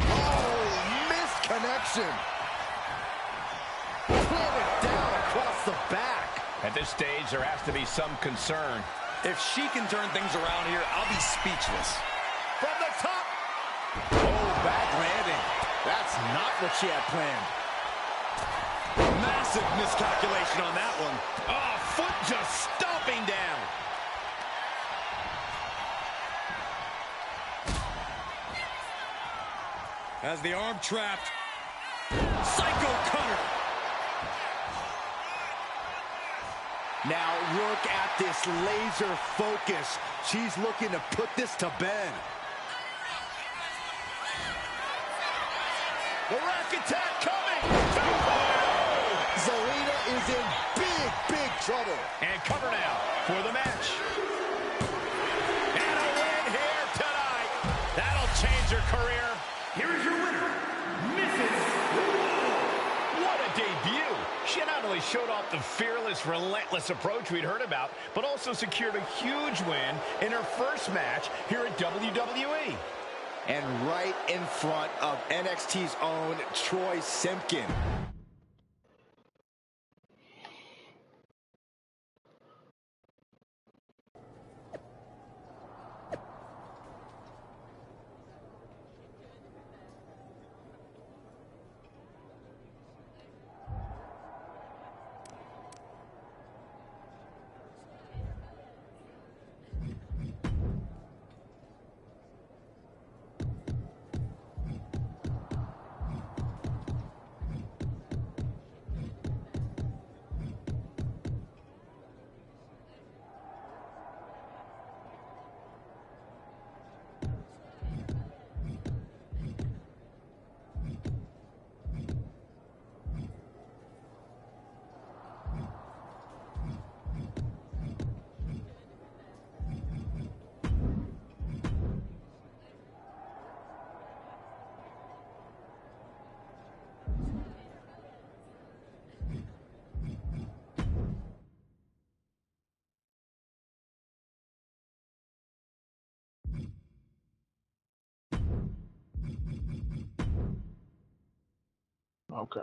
Oh, missed connection. Planted down across the back. At this stage, there has to be some concern. If she can turn things around here, I'll be speechless. From the top. Oh, bad landing. That's not what she had planned. Massive miscalculation on that one. Oh, foot just stomping down. Has the arm trapped. Psycho cutter. Now look at this laser focus. She's looking to put this to bed. The rack attack coming. Zelina is in big, big trouble. And cover now for the match. And a win here tonight. That'll change her career. Here is your winner, Mrs. What a debut. She not only showed off the fearless, relentless approach we'd heard about, but also secured a huge win in her first match here at WWE. And right in front of NXT's own Troy Simpkin. Okay.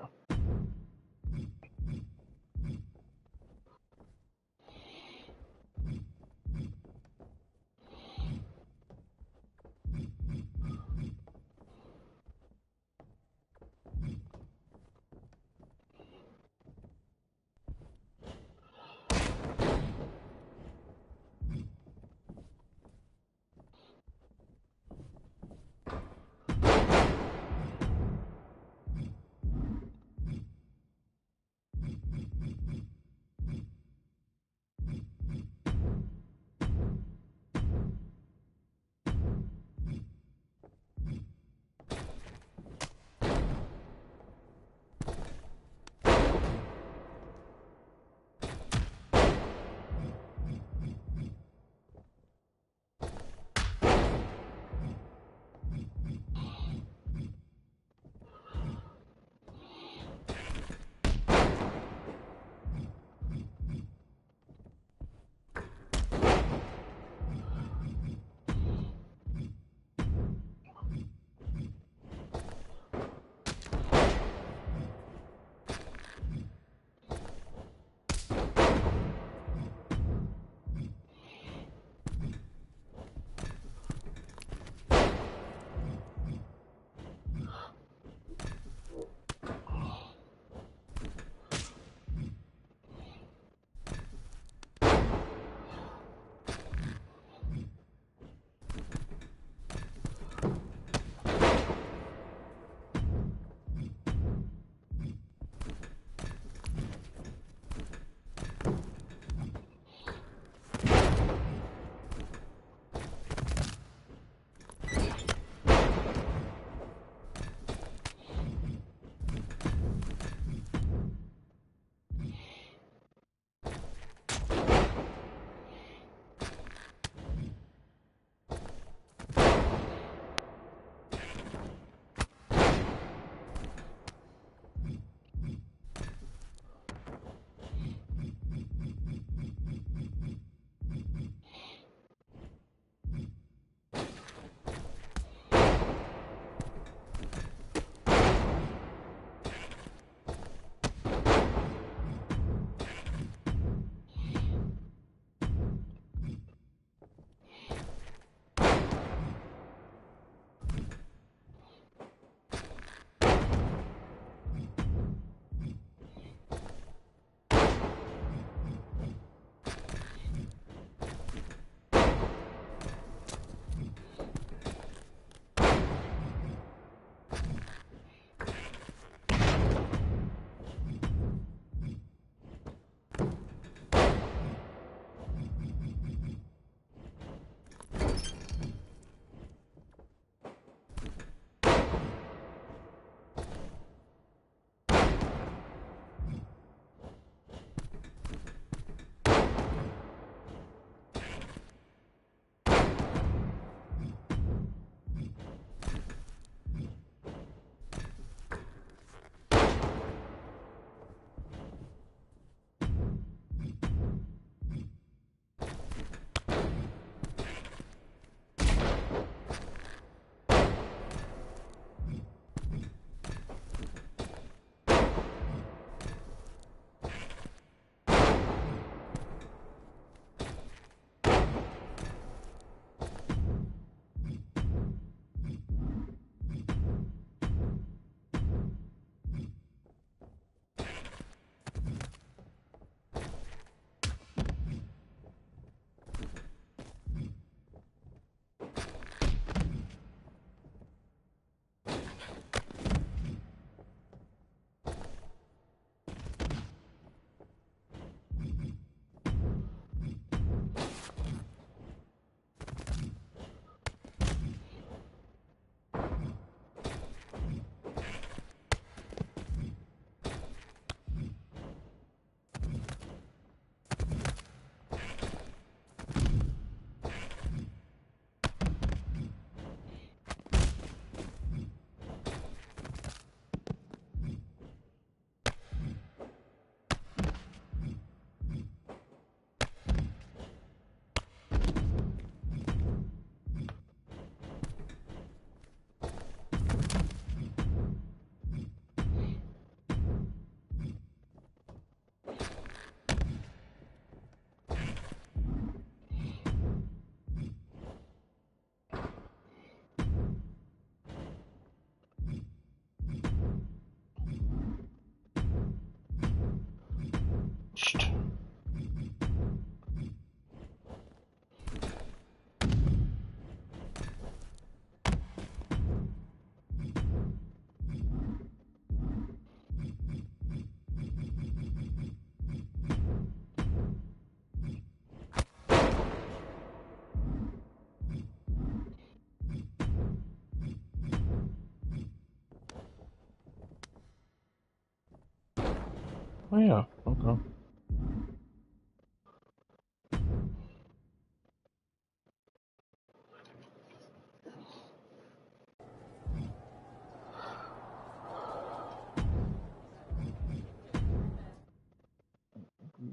Oh yeah, okay.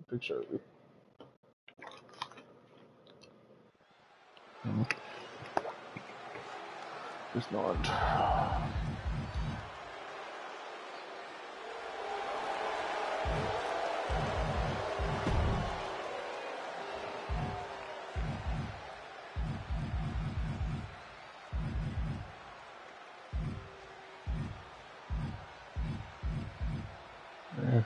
Picture of it. It's not. Yeah.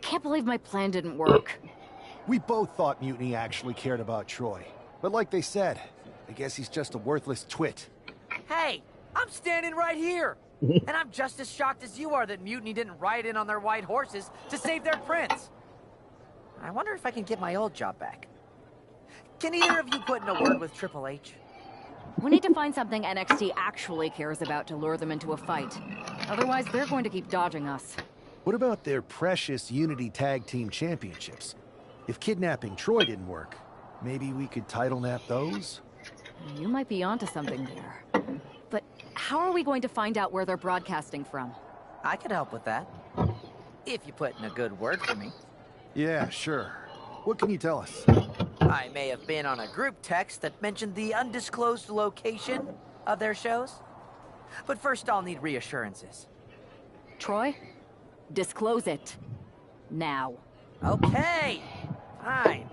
Can't believe my plan didn't work. We both thought Mutiny actually cared about Troy. But like they said, I guess he's just a worthless twit. Hey, I'm standing right here. And I'm just as shocked as you are that Mutiny didn't ride in on their white horses to save their prince. I wonder if I can get my old job back. Can either of you put in a word with Triple H? We need to find something NXT actually cares about to lure them into a fight. Otherwise, they're going to keep dodging us. What about their precious Unity Tag Team Championships? If kidnapping Troy didn't work, maybe we could title nap those? You might be onto something there. But how are we going to find out where they're broadcasting from? I could help with that. If you put in a good word for me. Yeah, sure. What can you tell us? I may have been on a group text that mentioned the undisclosed location of their shows. But first I'll need reassurances. Troy, disclose it. Now. Okay, fine.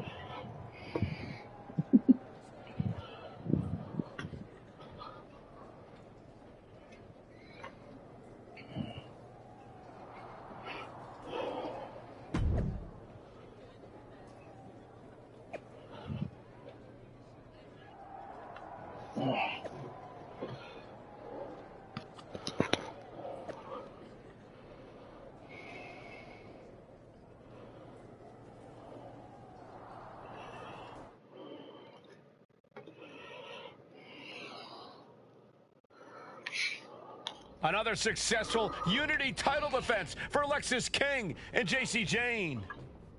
Another successful Unity title defense for Lexis King and JC Jane.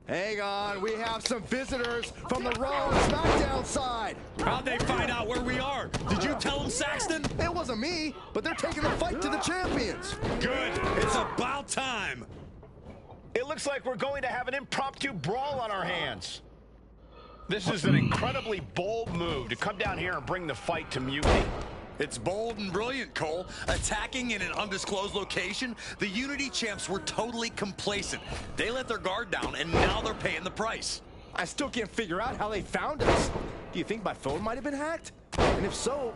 Hang on, we have some visitors from the Raw and SmackDown side. How'd they find out where we are? Did you tell them, Saxton? It wasn't me, but they're taking the fight to the champions. Good. It's about time. It looks like we're going to have an impromptu brawl on our hands. This is an incredibly bold move to come down here and bring the fight to Mutiny. It's bold and brilliant, Cole. Attacking in an undisclosed location, the Unity champs were totally complacent. They let their guard down, and now they're paying the price. I still can't figure out how they found us. Do you think my phone might have been hacked? And if so,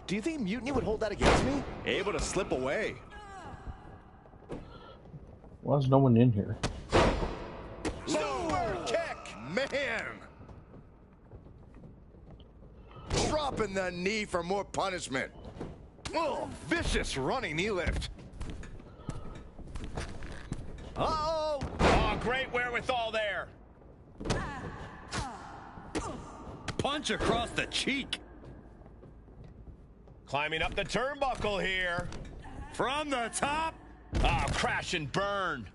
do you think Mutiny would hold that against me? Able to slip away. Why is no one in here? Super kick! Man! Dropping the knee for more punishment. Oh, vicious running knee lift. Uh-oh! Oh, great wherewithal there. Punch across the cheek. Climbing up the turnbuckle here. From the top. Oh, crash and burn.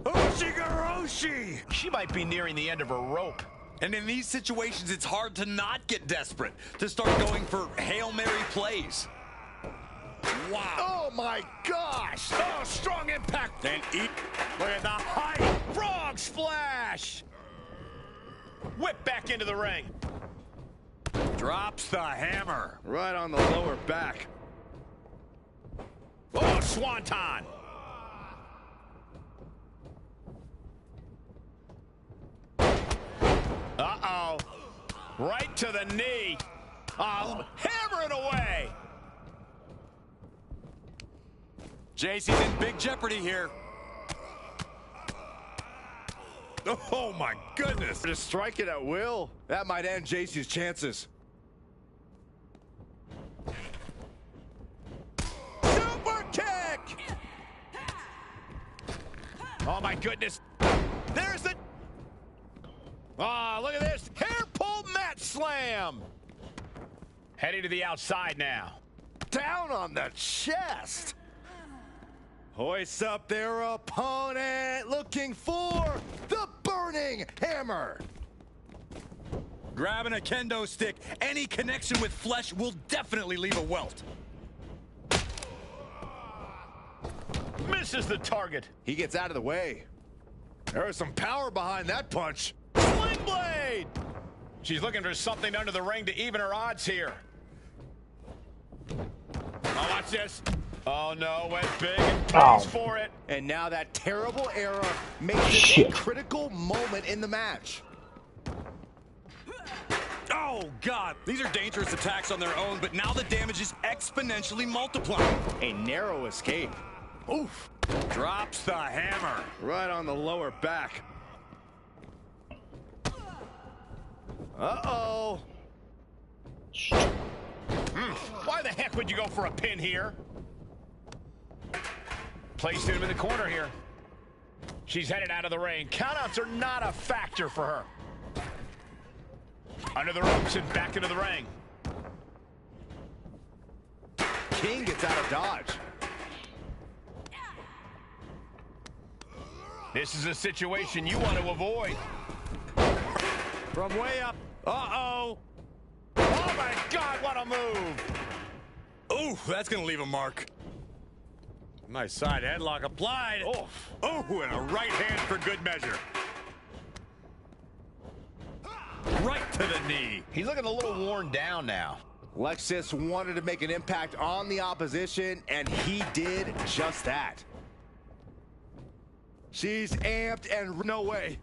Ushigoroshi! She might be nearing the end of her rope. And in these situations, it's hard to not get desperate, to start going for Hail Mary plays. Wow. Oh, my gosh. Oh, strong impact. Then eat. Look at the height. Frog splash. Whip back into the ring. Drops the hammer. Right on the lower back. Oh, swanton. Uh-oh. Right to the knee. Hammering away. JC's in big jeopardy here. Oh, my goodness. Just strike it at will. That might end JC's chances. Super kick! Oh, my goodness. There's the... Oh, look at this. Hair pull mat slam. Heading to the outside now. Down on the chest. Hoists up their opponent, looking for the burning hammer. Grabbing a kendo stick, any connection with flesh will definitely leave a welt. Misses the target. He gets out of the way. There is some power behind that punch. Sling blade. She's looking for something under the ring to even her odds here. Oh, watch this. Oh, no, went big and pays for it. And now that terrible error makes it a critical moment in the match. Oh, Oh, God. These are dangerous attacks on their own, but now the damage is exponentially multiplying. A narrow escape. Oof. Drops the hammer. Right on the lower back. Uh-oh. Why the heck would you go for a pin here? Placed him in the corner here. She's headed out of the ring. Countouts are not a factor for her. Under the ropes and back into the ring. King gets out of dodge. This is a situation you want to avoid. From way up. Uh-oh. Oh, my God, what a move. Ooh, that's going to leave a mark. Nice side headlock applied. Oh, and a right hand for good measure. Right to the knee. He's looking a little worn down now. Lexus wanted to make an impact on the opposition, and he did just that. She's amped and no way.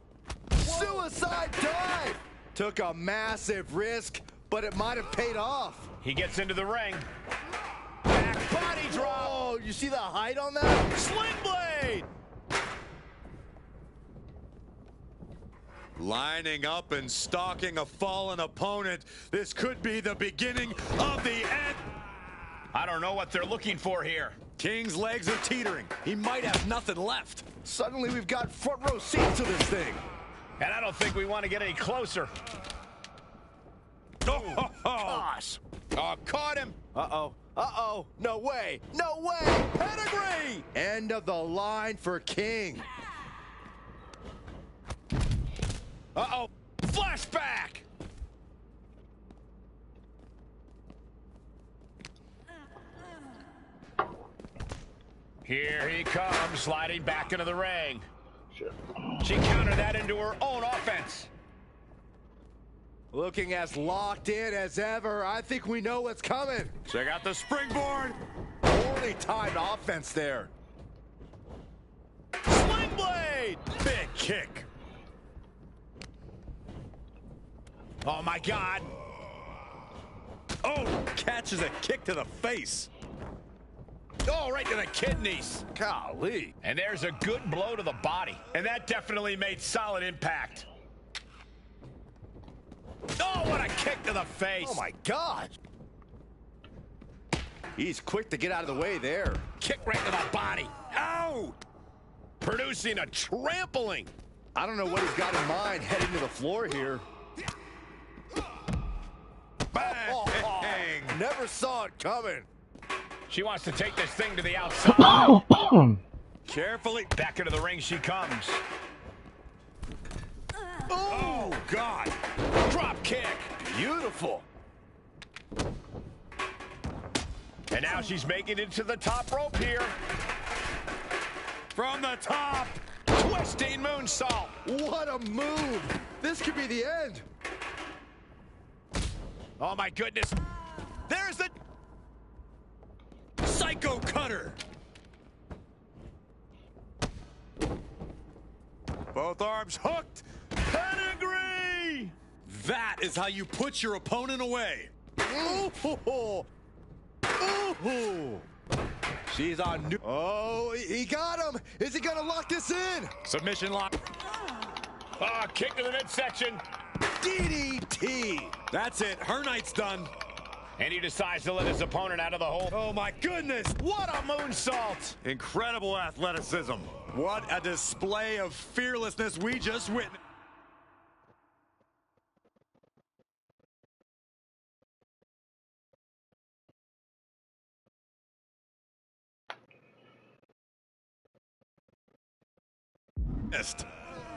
Suicide dive! Took a massive risk, but it might have paid off. He gets into the ring. Back body drop. Oh, you see the height on that? Sling blade. Lining up and stalking a fallen opponent. This could be the beginning of the end. I don't know what they're looking for here. King's legs are teetering. He might have nothing left. Suddenly we've got front row seats to this thing. And I don't think we want to get any closer. Oh, Gosh. oh, caught him. Uh-oh. Uh-oh. No way. No way. Pedigree. End of the line for King. Uh-oh. Flashback. Here he comes, sliding back into the ring. She countered that into her own offense. Looking as locked in as ever. I think we know what's coming. Check out the springboard. Poorly timed offense there. Sling blade. Big kick. Oh, my God. Oh, catches a kick to the face. Oh, right to the kidneys. Golly. And there's a good blow to the body. And that definitely made solid impact. Oh, what a kick to the face. Oh, my God. He's quick to get out of the way there. Kick right to the body. Ow! Producing a trampling. I don't know what he's got in mind heading to the floor here. Bang! Never saw it coming. She wants to take this thing to the outside. Carefully. Back into the ring she comes. Oh, God. Drop kick. Beautiful. And now she's making it to the top rope here. From the top. Twisting moonsault. What a move. This could be the end. Oh, my goodness. There's the Psycho cutter. Both arms hooked. pedigree. That is how you put your opponent away. Ooh. Ooh. She's on new. Oh, he got him. Is he going to lock this in? Submission lock. Oh, kick to the midsection. DDT. That's it. Her night's done. And he decides to let his opponent out of the hole. Oh, my goodness. What a moonsault. Incredible athleticism. What a display of fearlessness we just witnessed.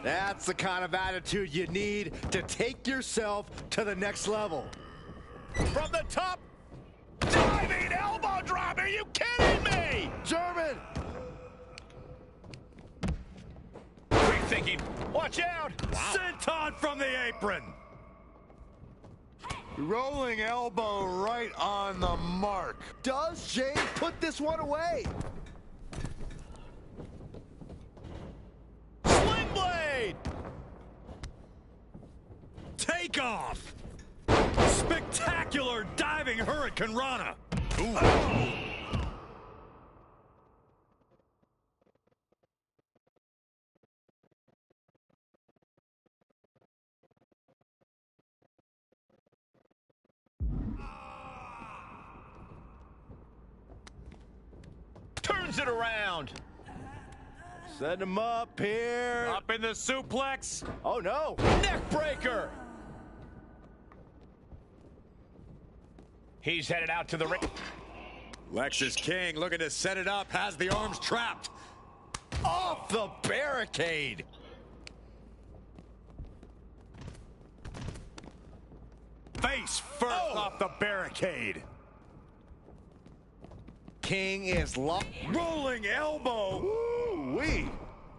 That's the kind of attitude you need to take yourself to the next level. From the top, diving elbow drop. Are you kidding me? German. Quick thinking. Watch out. Wow. Senton from the apron. Rolling elbow right on the mark. Does Jane put this one away? Sling blade. Take off. Spectacular diving Hurricane Rana. Ooh. Turns it around. Set him up here. Up in the suplex. Oh, no. Neck breaker. He's headed out to the ring. Lexus King looking to set it up. Has the arms trapped. Off the barricade. Face first off the barricade. King is locked. Rolling elbow. Ooh-wee.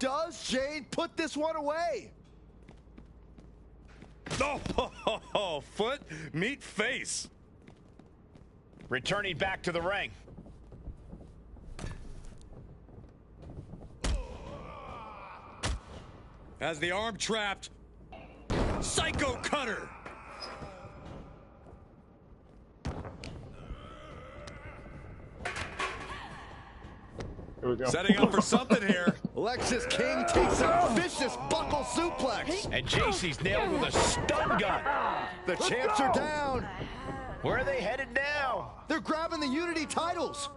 Does Jade put this one away? Oh, foot meet face. Returning back to the ring. Has the arm trapped. Psycho cutter. Here we go. Setting up for something here. Lexus King takes a vicious buckle suplex. And JC's nailed with a stun gun. The champs are down. Where are they headed now? They're grabbing the Unity titles.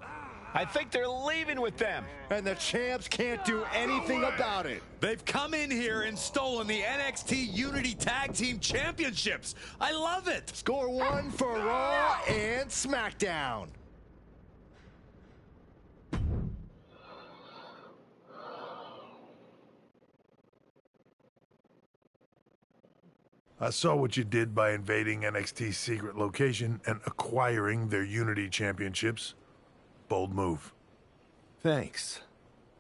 I think they're leaving with them. And the champs can't do anything about it. They've come in here and stolen the NXT Unity Tag Team Championships. I love it. Score one for Raw and SmackDown. I saw what you did by invading NXT's secret location and acquiring their Unity championships. Bold move. Thanks.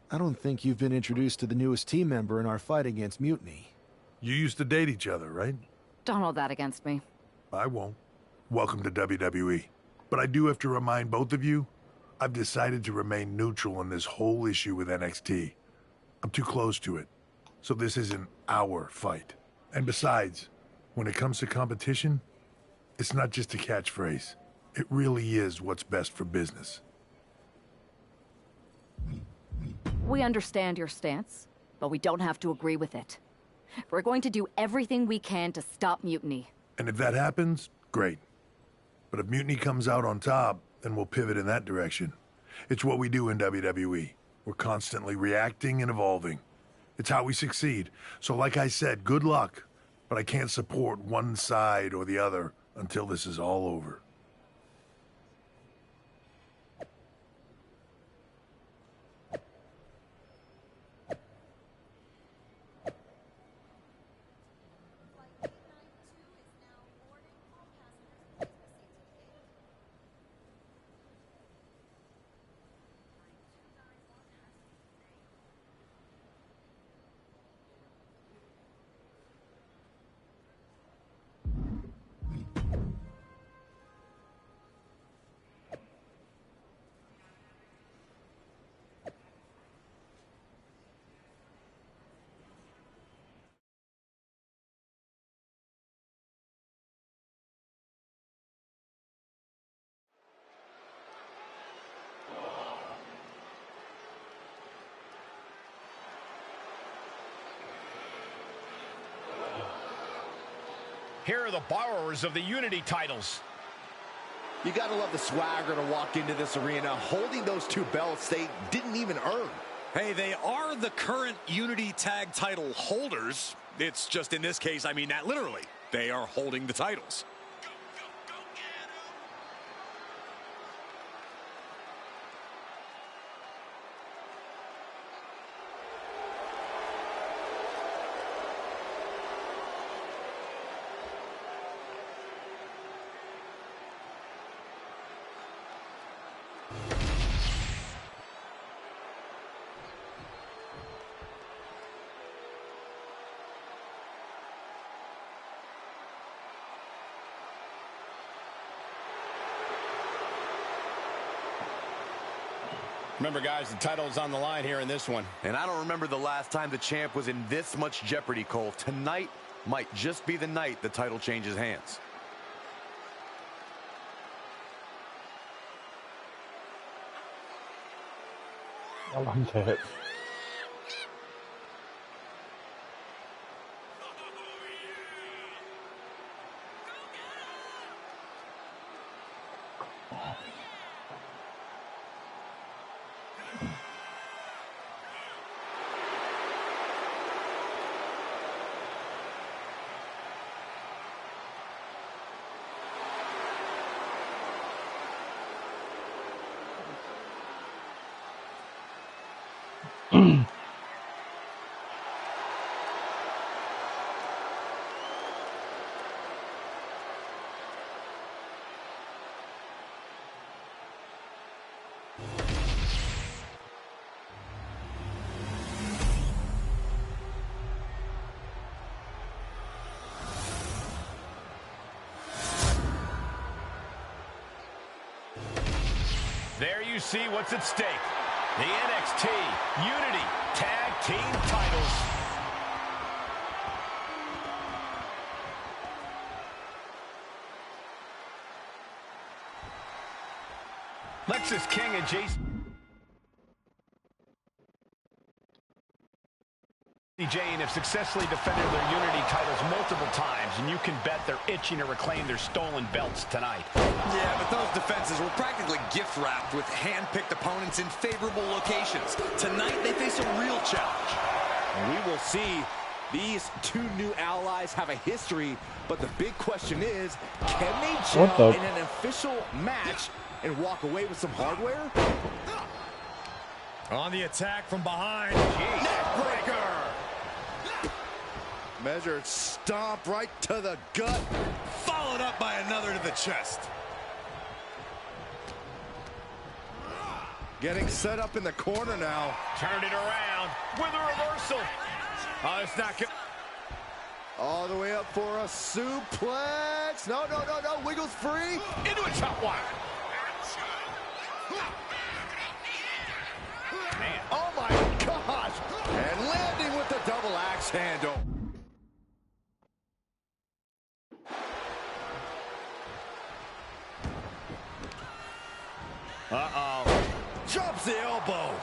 I don't think you've been introduced to the newest team member in our fight against Mutiny. You used to date each other, right? Don't hold that against me. I won't. Welcome to WWE. But I do have to remind both of you, I've decided to remain neutral in this whole issue with NXT. I'm too close to it. So this isn't our fight. And besides, when it comes to competition, it's not just a catchphrase. It really is what's best for business. We understand your stance, but we don't have to agree with it. We're going to do everything we can to stop Mutiny. And if that happens, great. But if Mutiny comes out on top, then we'll pivot in that direction. It's what we do in WWE. We're constantly reacting and evolving. It's how we succeed. So like I said, good luck. But I can't support one side or the other until this is all over. Here are the borrowers of the Unity titles. You gotta love the swagger to walk into this arena holding those two belts they didn't even earn. Hey, they are the current Unity Tag title holders. It's just in this case, I mean that literally. They are holding the titles. Remember, guys, the title's on the line here in this one. And I don't remember the last time the champ was in this much jeopardy, Cole. Tonight might just be the night the title changes hands. I like that. There you see what's at stake. The NXT Unity Tag Team titles. Lexis King and Jason Jane have successfully defended their Unity titles multiple times, and you can bet they're itching to reclaim their stolen belts tonight. Yeah, but those defenses were practically gift-wrapped with hand-picked opponents in favorable locations. Tonight, they face a real challenge. We will see. These two new allies have a history, but the big question is, can they gel in an official match and walk away with some hardware? On the attack from behind. Neckbreaker! Measured stomp right to the gut. Followed up by another to the chest. Getting set up in the corner now. Turned it around with a reversal. Oh, it's not good. All the way up for a suplex. No. Wiggles free. Into a top wire. Man. Oh, my gosh. And landing with the double axe handle. Uh-oh. Jumps the elbow.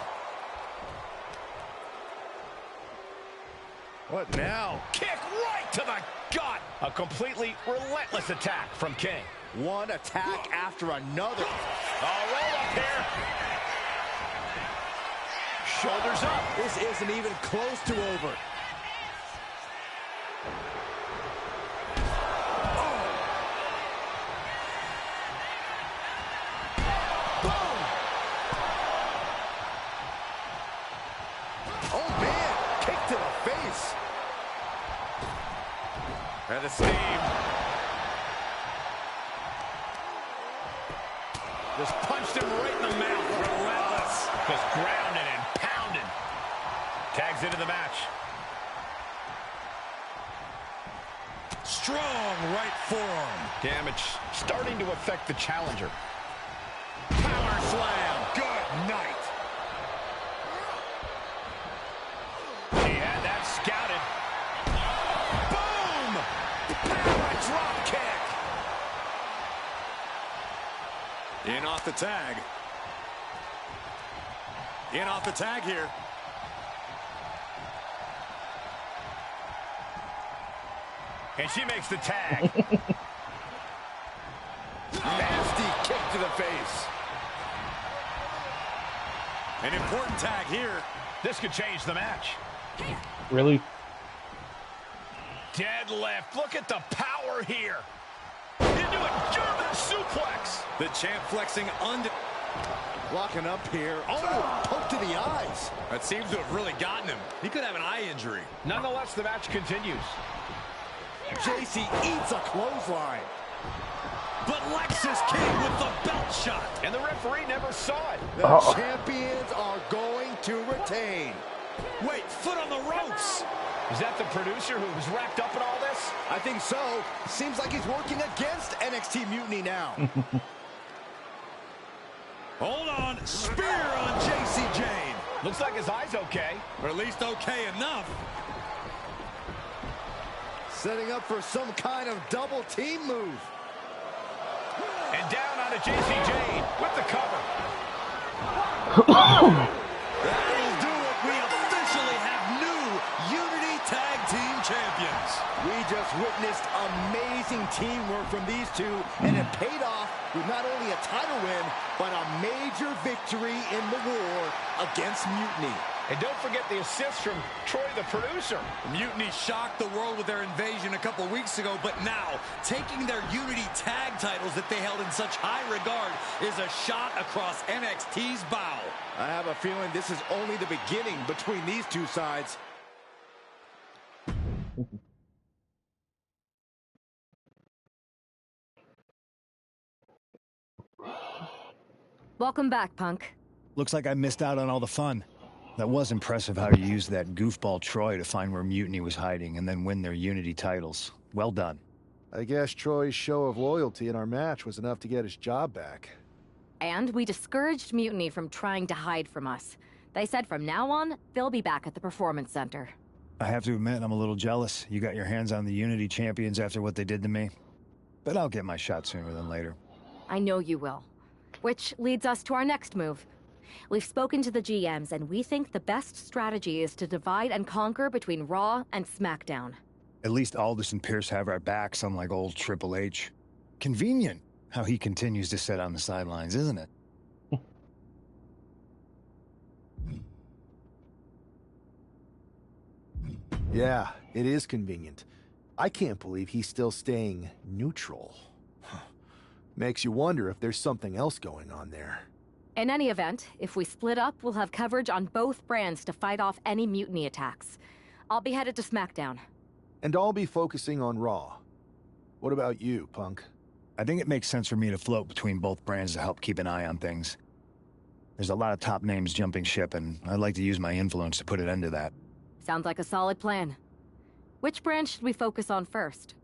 What now? Kick right to the gut. A completely relentless attack from King. One attack after another. Roll up here. Shoulders up. This isn't even close to over. And the steam. Just punched him right in the mouth. Relentless. Just grounded and pounded. Tags into the match. Strong right forearm. Damage starting to affect the challenger. Power slam. Good night. He had that scouted. Drop kick. In off the tag. In off the tag here. And she makes the tag. Nasty kick to the face. An important tag here. This could change the match. Really? Deadlift. Look at the power here. Into a German suplex. The champ flexing under. Walking up here. Oh, poke to the eyes. That seems to have really gotten him. He could have an eye injury. Nonetheless, the match continues. JC eats a clothesline. But Lexis King with the belt shot. And the referee never saw it. The champions are going to retain. Wait, foot on the ropes. Is that the producer who was wrapped up in all this? I think so. Seems like he's working against NXT Mutiny now. Hold on. Spear on JC Jane. Looks like his eye's okay. Or at least okay enough. Setting up for some kind of double team move. And down onto JC Jane with the cover. That'll do it. We officially have new Unity Tag Team Champions. We just witnessed amazing teamwork from these two, and it paid off with not only a title win, but a major victory in the war against Mutiny. And don't forget the assist from Troy, the producer. Mutiny shocked the world with their invasion a couple weeks ago, but now taking their Unity tag titles that they held in such high regard is a shot across NXT's bow. I have a feeling this is only the beginning between these two sides. Welcome back, Punk. Looks like I missed out on all the fun. That was impressive how you used that goofball Troy to find where Mutiny was hiding and then win their Unity titles. Well done. I guess Troy's show of loyalty in our match was enough to get his job back. And we discouraged Mutiny from trying to hide from us. They said from now on, they'll be back at the Performance Center. I have to admit, I'm a little jealous. You got your hands on the Unity champions after what they did to me. But I'll get my shot sooner than later. I know you will. Which leads us to our next move. We've spoken to the GMs, and we think the best strategy is to divide and conquer between Raw and SmackDown. At least Aldous and Pierce have our backs, unlike old Triple H. Convenient how he continues to sit on the sidelines, isn't it? Yeah, it is convenient. I can't believe he's still staying neutral. Makes you wonder if there's something else going on there. In any event, if we split up, we'll have coverage on both brands to fight off any Mutiny attacks. I'll be headed to SmackDown. And I'll be focusing on Raw. What about you, Punk? I think it makes sense for me to float between both brands to help keep an eye on things. There's a lot of top names jumping ship, and I'd like to use my influence to put an end to that. Sounds like a solid plan. Which brand should we focus on first?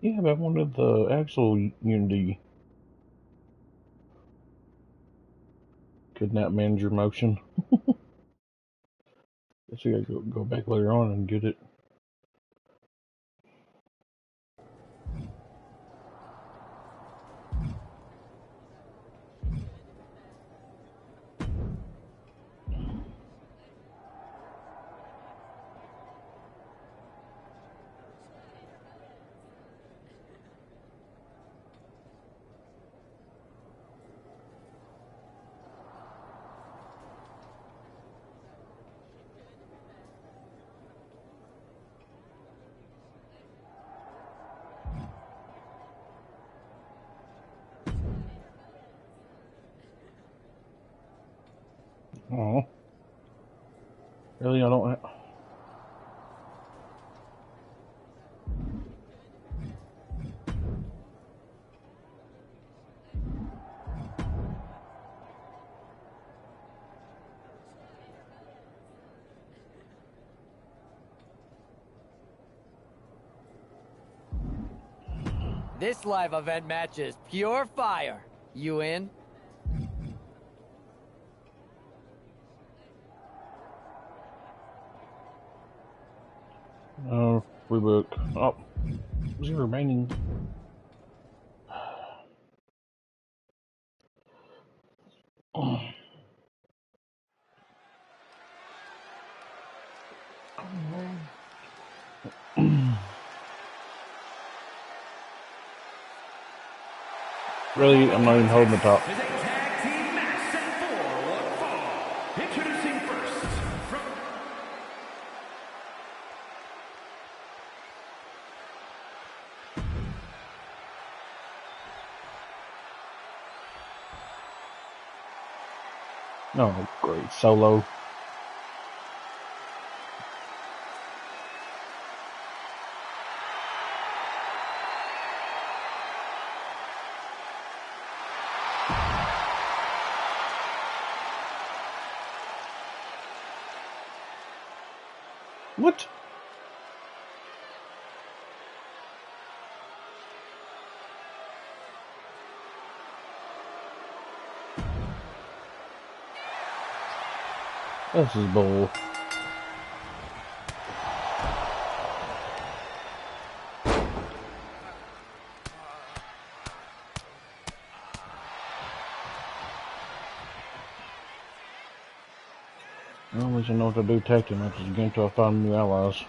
Yeah, but I wanted the actual Unity kidnap manager motion. Guess we gotta go back later on and get it. Oh. Really, I don't... This live event match is pure fire. You in? Rebook. Oh, was he remaining? Oh. Really, I'm not even holding the top. Introducing first from Oh, great. Solo. What? This is bull. Well, at least I know what to do tag team matches again until I find new allies.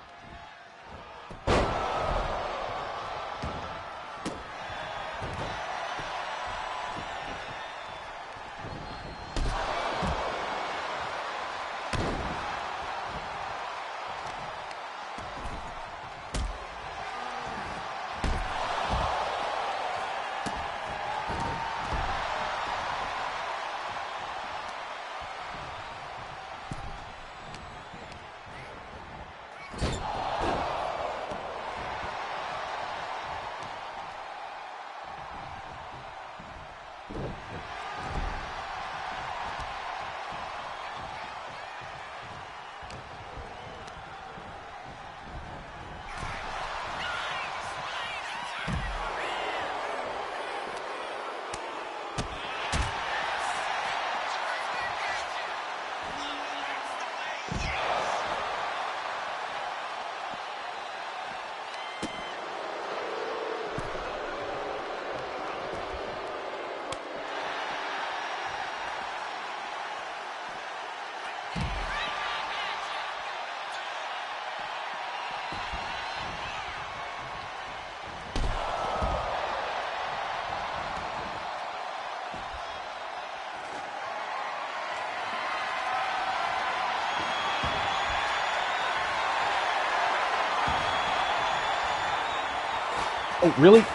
Oh, really?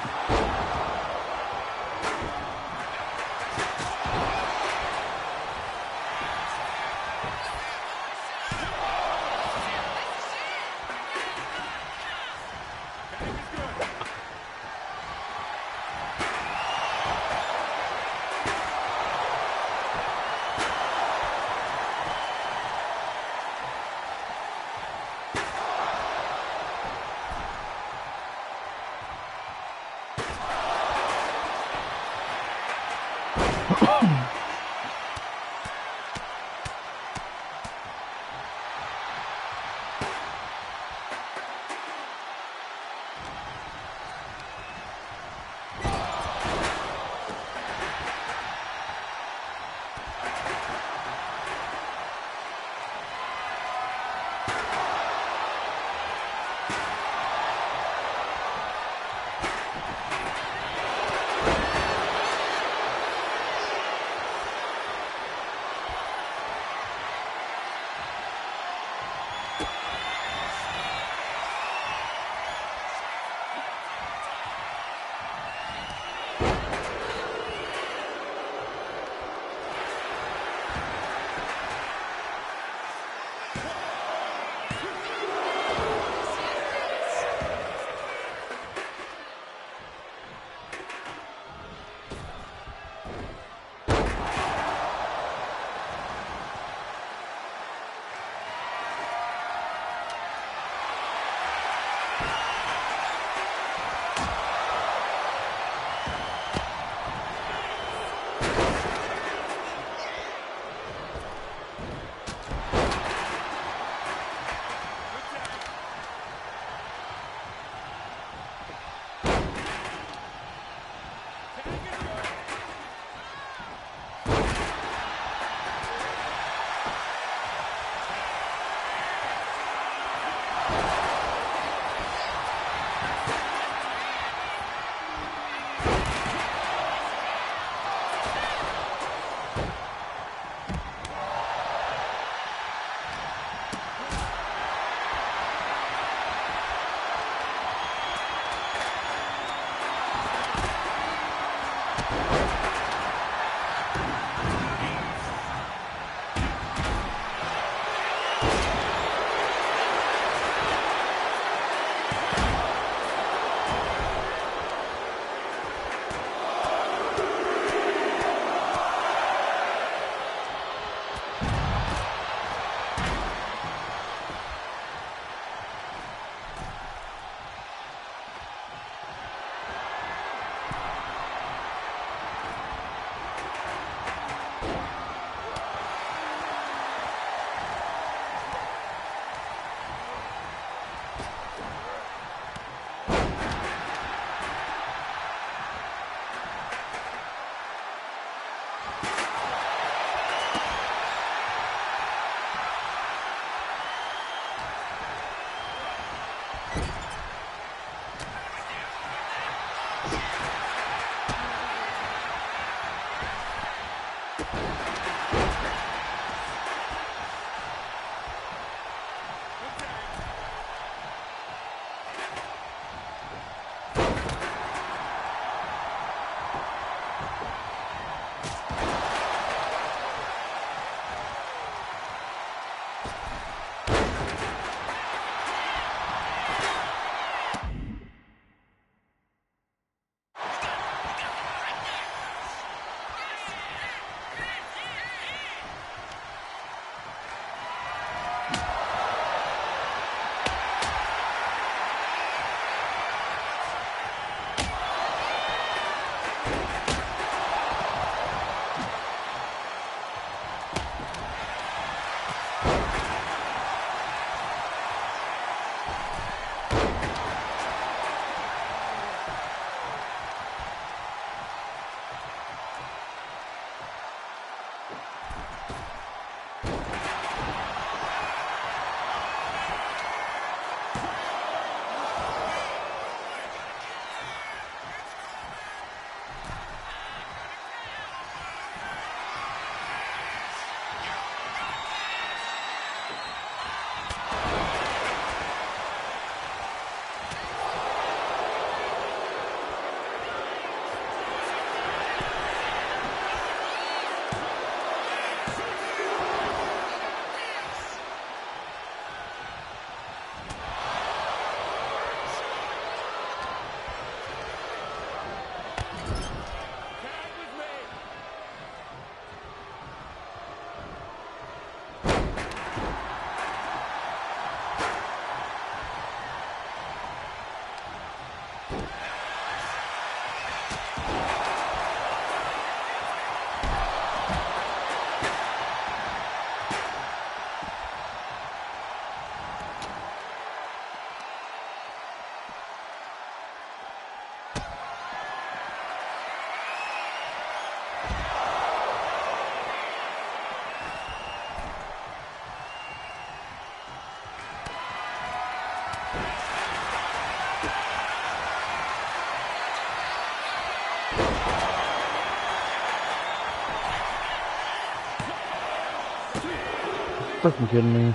Fucking kidding me.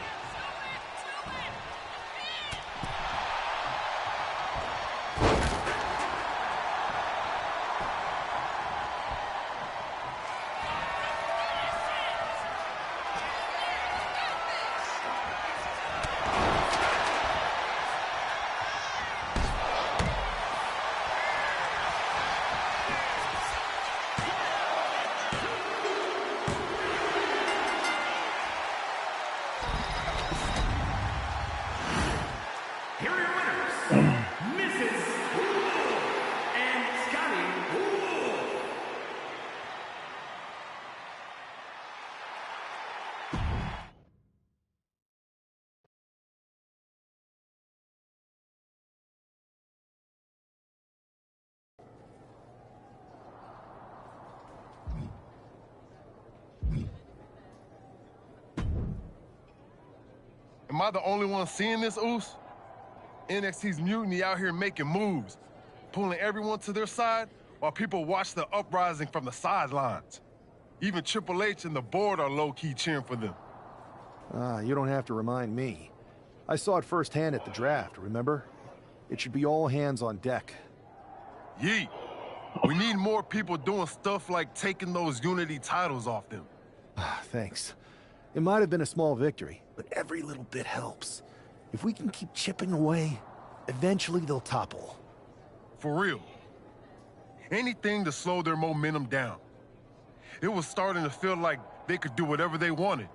Am I the only one seeing this, Oos? NXT's mutiny out here making moves, pulling everyone to their side while people watch the uprising from the sidelines. Even Triple H and the board are low-key cheering for them. You don't have to remind me. I saw it firsthand at the draft, remember? It should be all hands on deck. Yeet. We need more people doing stuff like taking those Unity titles off them. Thanks. It might have been a small victory, but every little bit helps. If we can keep chipping away, eventually they'll topple. For real. Anything to slow their momentum down. It was starting to feel like they could do whatever they wanted.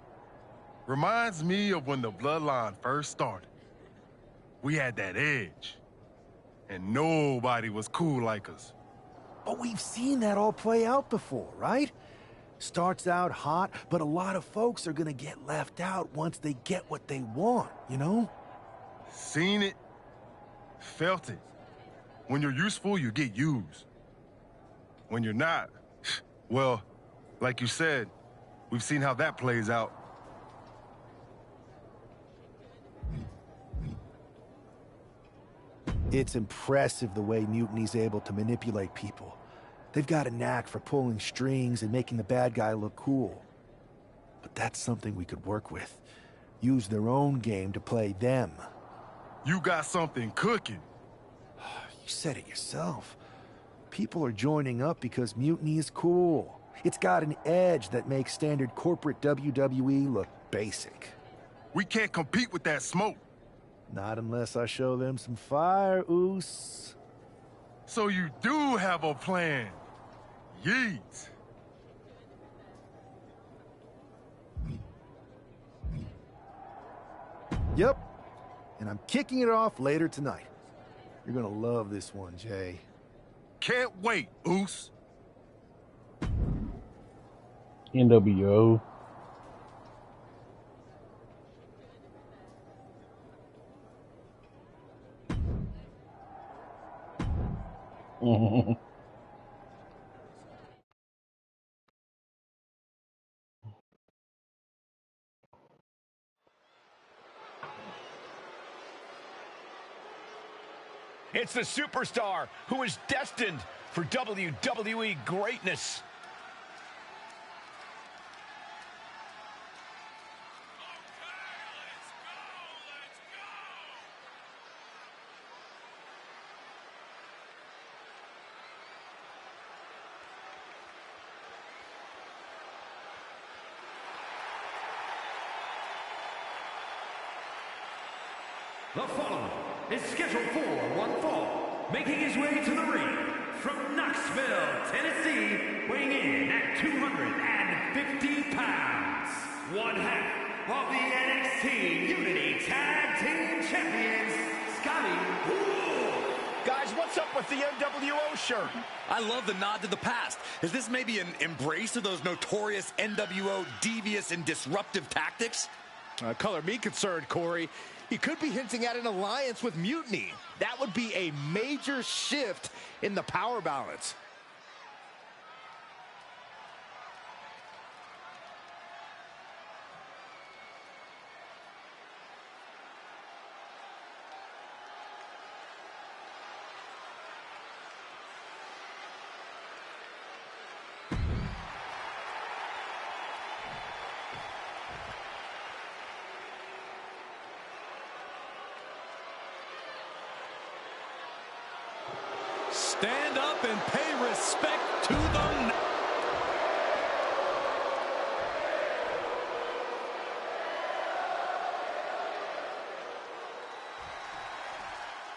Reminds me of when the Bloodline first started. We had that edge. And nobody was cool like us. But we've seen that all play out before, right? Starts out hot, but a lot of folks are gonna get left out once they get what they want, you know? Seen it. Felt it. When you're useful, you get used. When you're not, well, like you said, we've seen how that plays out. It's impressive the way Mutiny's able to manipulate people. They've got a knack for pulling strings and making the bad guy look cool. But that's something we could work with. Use their own game to play them. You got something cooking. You said it yourself. People are joining up because mutiny is cool. It's got an edge that makes standard corporate WWE look basic. We can't compete with that smoke. Not unless I show them some fire, Oos. So you do have a plan. Yeet. Yep. And I'm kicking it off later tonight. You're gonna love this one, Jay. Can't wait, Oos. NWO. It's the superstar who is destined for WWE greatness. The following is scheduled for one fall, making his way to the ring from Knoxville, Tennessee, weighing in at 250 pounds, one half of the NXT Unity Tag Team Champions, Scotty Wool. Guys, what's up with the NWO shirt? I love the nod to the past. Is this maybe an embrace of those notorious NWO devious and disruptive tactics? Color me concerned, Corey. He could be hinting at an alliance with Mutiny. That would be a major shift in the power balance. Stand up and pay respect to them.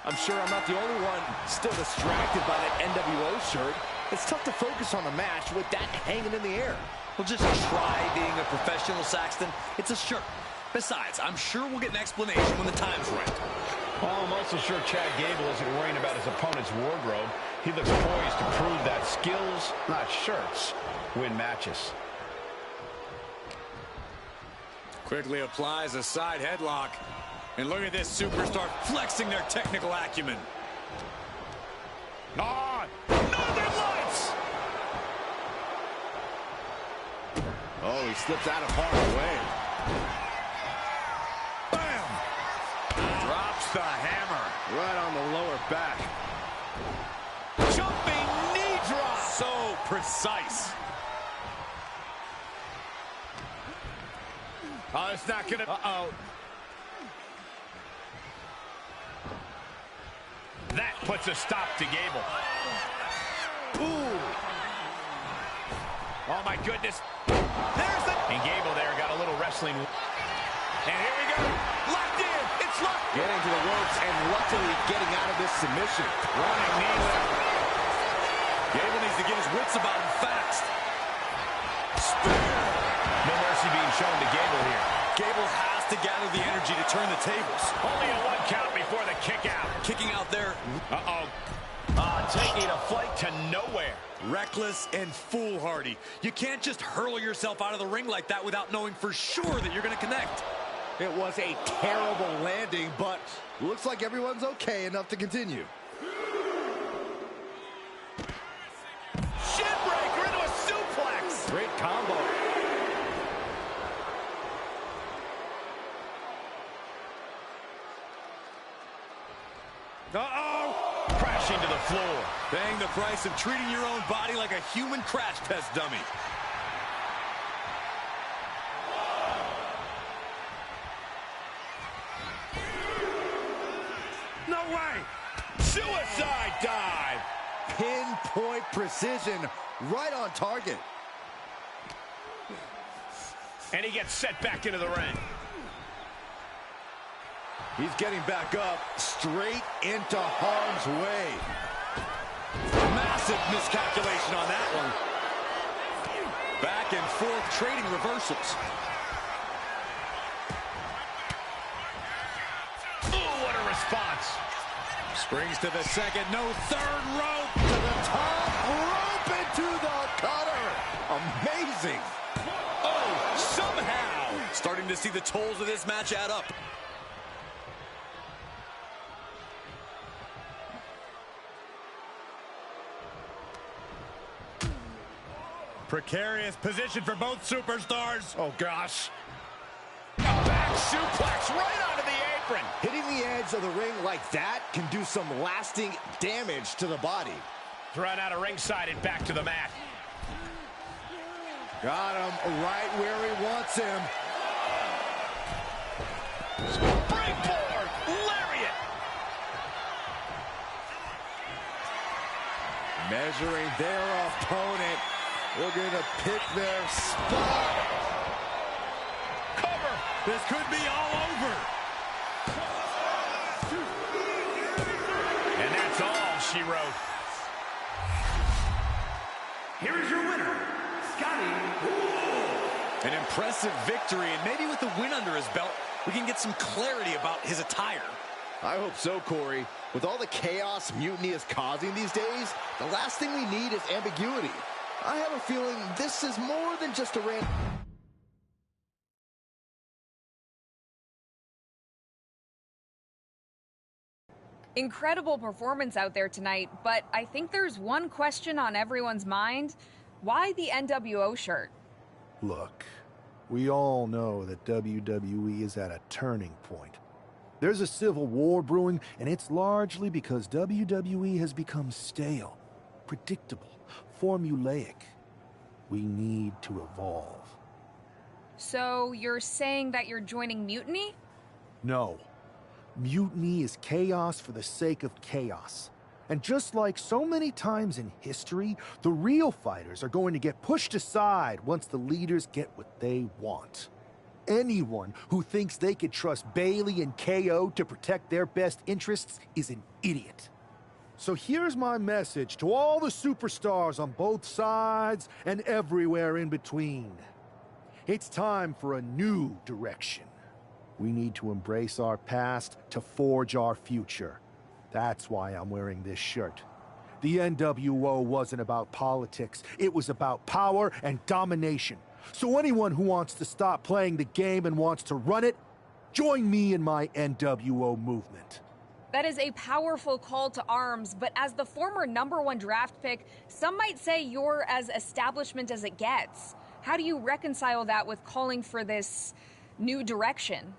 I'm sure I'm not the only one still distracted by that NWO shirt. It's tough to focus on the match with that hanging in the air. Well, just try being a professional, Saxton. It's a shirt. Besides, I'm sure we'll get an explanation when the time's right. Well, I'm also sure Chad Gable isn't worrying about his opponent's wardrobe. He looks poised to prove that skills, not shirts, win matches. Quickly applies a side headlock. And look at this superstar flexing their technical acumen. On! Northern Lights! Oh, he slips out of harm's way. Bam! Drops the hammer. Right on the lower back. Jumping knee drop. So precise. Oh, it's not gonna... Uh-oh. That puts a stop to Gable. Ooh. Oh, my goodness. There's the... And Gable there got a little wrestling. And here we go. Locked in. It's locked. Getting to the ropes and luckily getting out of this submission. Running knee lift. Gable needs to get his wits about him fast. Spear. No mercy being shown to Gable here. Gable has to gather the energy to turn the tables. Only a 1 count before the kick out. Kicking out there. Uh-oh. Taking a flight to nowhere. Reckless and foolhardy. You can't just hurl yourself out of the ring like that without knowing for sure that you're going to connect. It was a terrible landing, but looks like everyone's okay enough to continue. Shinbreaker into a suplex. Great combo. Uh-oh. Crash crashing to the floor. Paying the price of treating your own body like a human crash test dummy. No way! Suicide dive! Pinpoint precision, right on target. And he gets set back into the ring. He's getting back up, straight into harm's way. Massive miscalculation on that one. Back and forth trading reversals. Ooh, what a response. Springs to the second, no third rope. To the top rope into the cutter. Amazing. Oh, somehow. Starting to see the tolls of this match add up. Precarious position for both superstars. Oh, gosh. Back suplex right onto the apron. Hitting the edge of the ring like that can do some lasting damage to the body. Thrown out of ringside and back to the mat. Got him right where he wants him. Springboard! Lariat! Measuring their opponent. They're going to pick their spot. Cover! This could be all over. And that's all she wrote. Here is your winner, Scotty. An impressive victory, and maybe with the win under his belt, we can get some clarity about his attire. I hope so, Corey. With all the chaos Mutiny is causing these days, the last thing we need is ambiguity. I have a feeling this is more than just a random... Incredible performance out there tonight, but I think there's one question on everyone's mind. Why the NWO shirt? Look, we all know that WWE is at a turning point. There's a civil war brewing, and it's largely because WWE has become stale, predictable, formulaic. We need to evolve. So you're saying that you're joining Mutiny? No. Mutiny is chaos for the sake of chaos. And just like so many times in history, the real fighters are going to get pushed aside once the leaders get what they want. Anyone who thinks they could trust Bayley and KO to protect their best interests is an idiot. So here's my message to all the superstars on both sides and everywhere in between. It's time for a new direction. We need to embrace our past to forge our future. That's why I'm wearing this shirt. The NWO wasn't about politics. It was about power and domination. So anyone who wants to stop playing the game and wants to run it, join me in my NWO movement. That is a powerful call to arms, but as the former #1 draft pick, some might say you're as establishment as it gets. How do you reconcile that with calling for this new direction?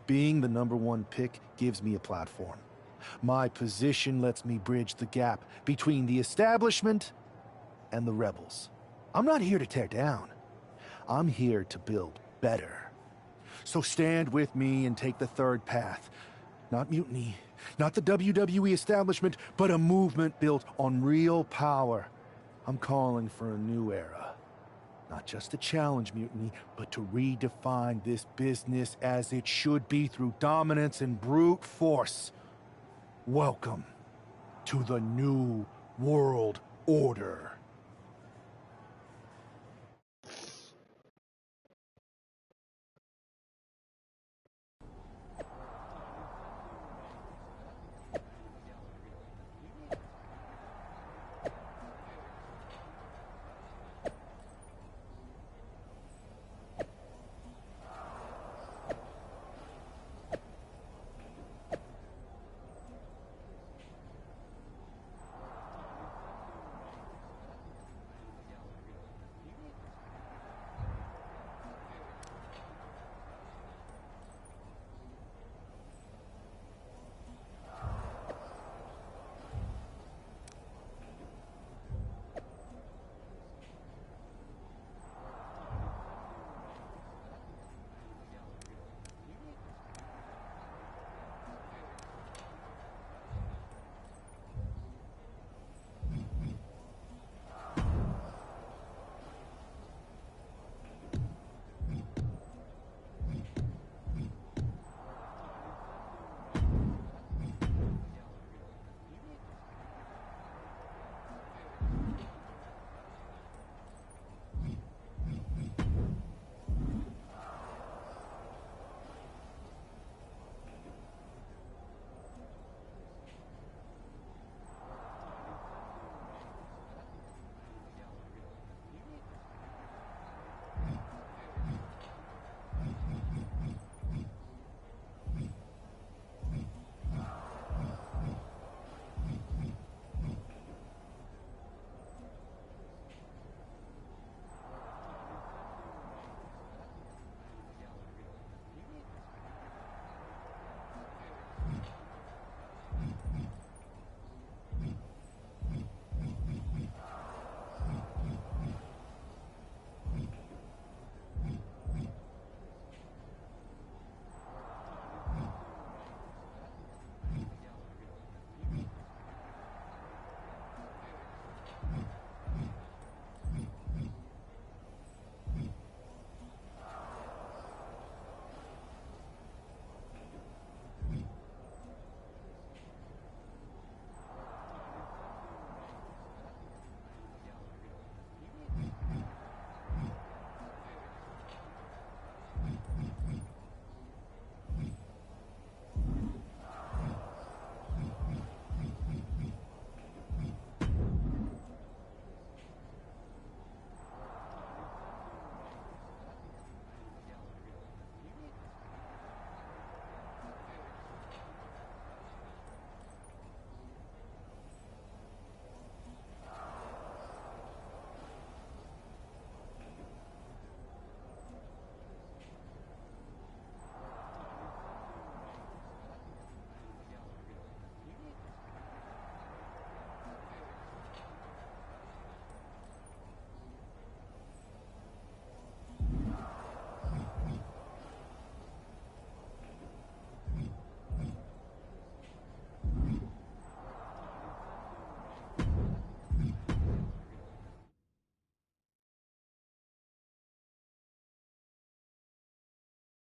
Being the #1 pick gives me a platform. My position lets me bridge the gap between the establishment and the rebels. I'm not here to tear down. I'm here to build better. So stand with me and take the third path. Not mutiny, not the WWE establishment, but a movement built on real power. I'm calling for a new era. Not just to challenge mutiny, but to redefine this business as it should be through dominance and brute force. Welcome to the New World Order.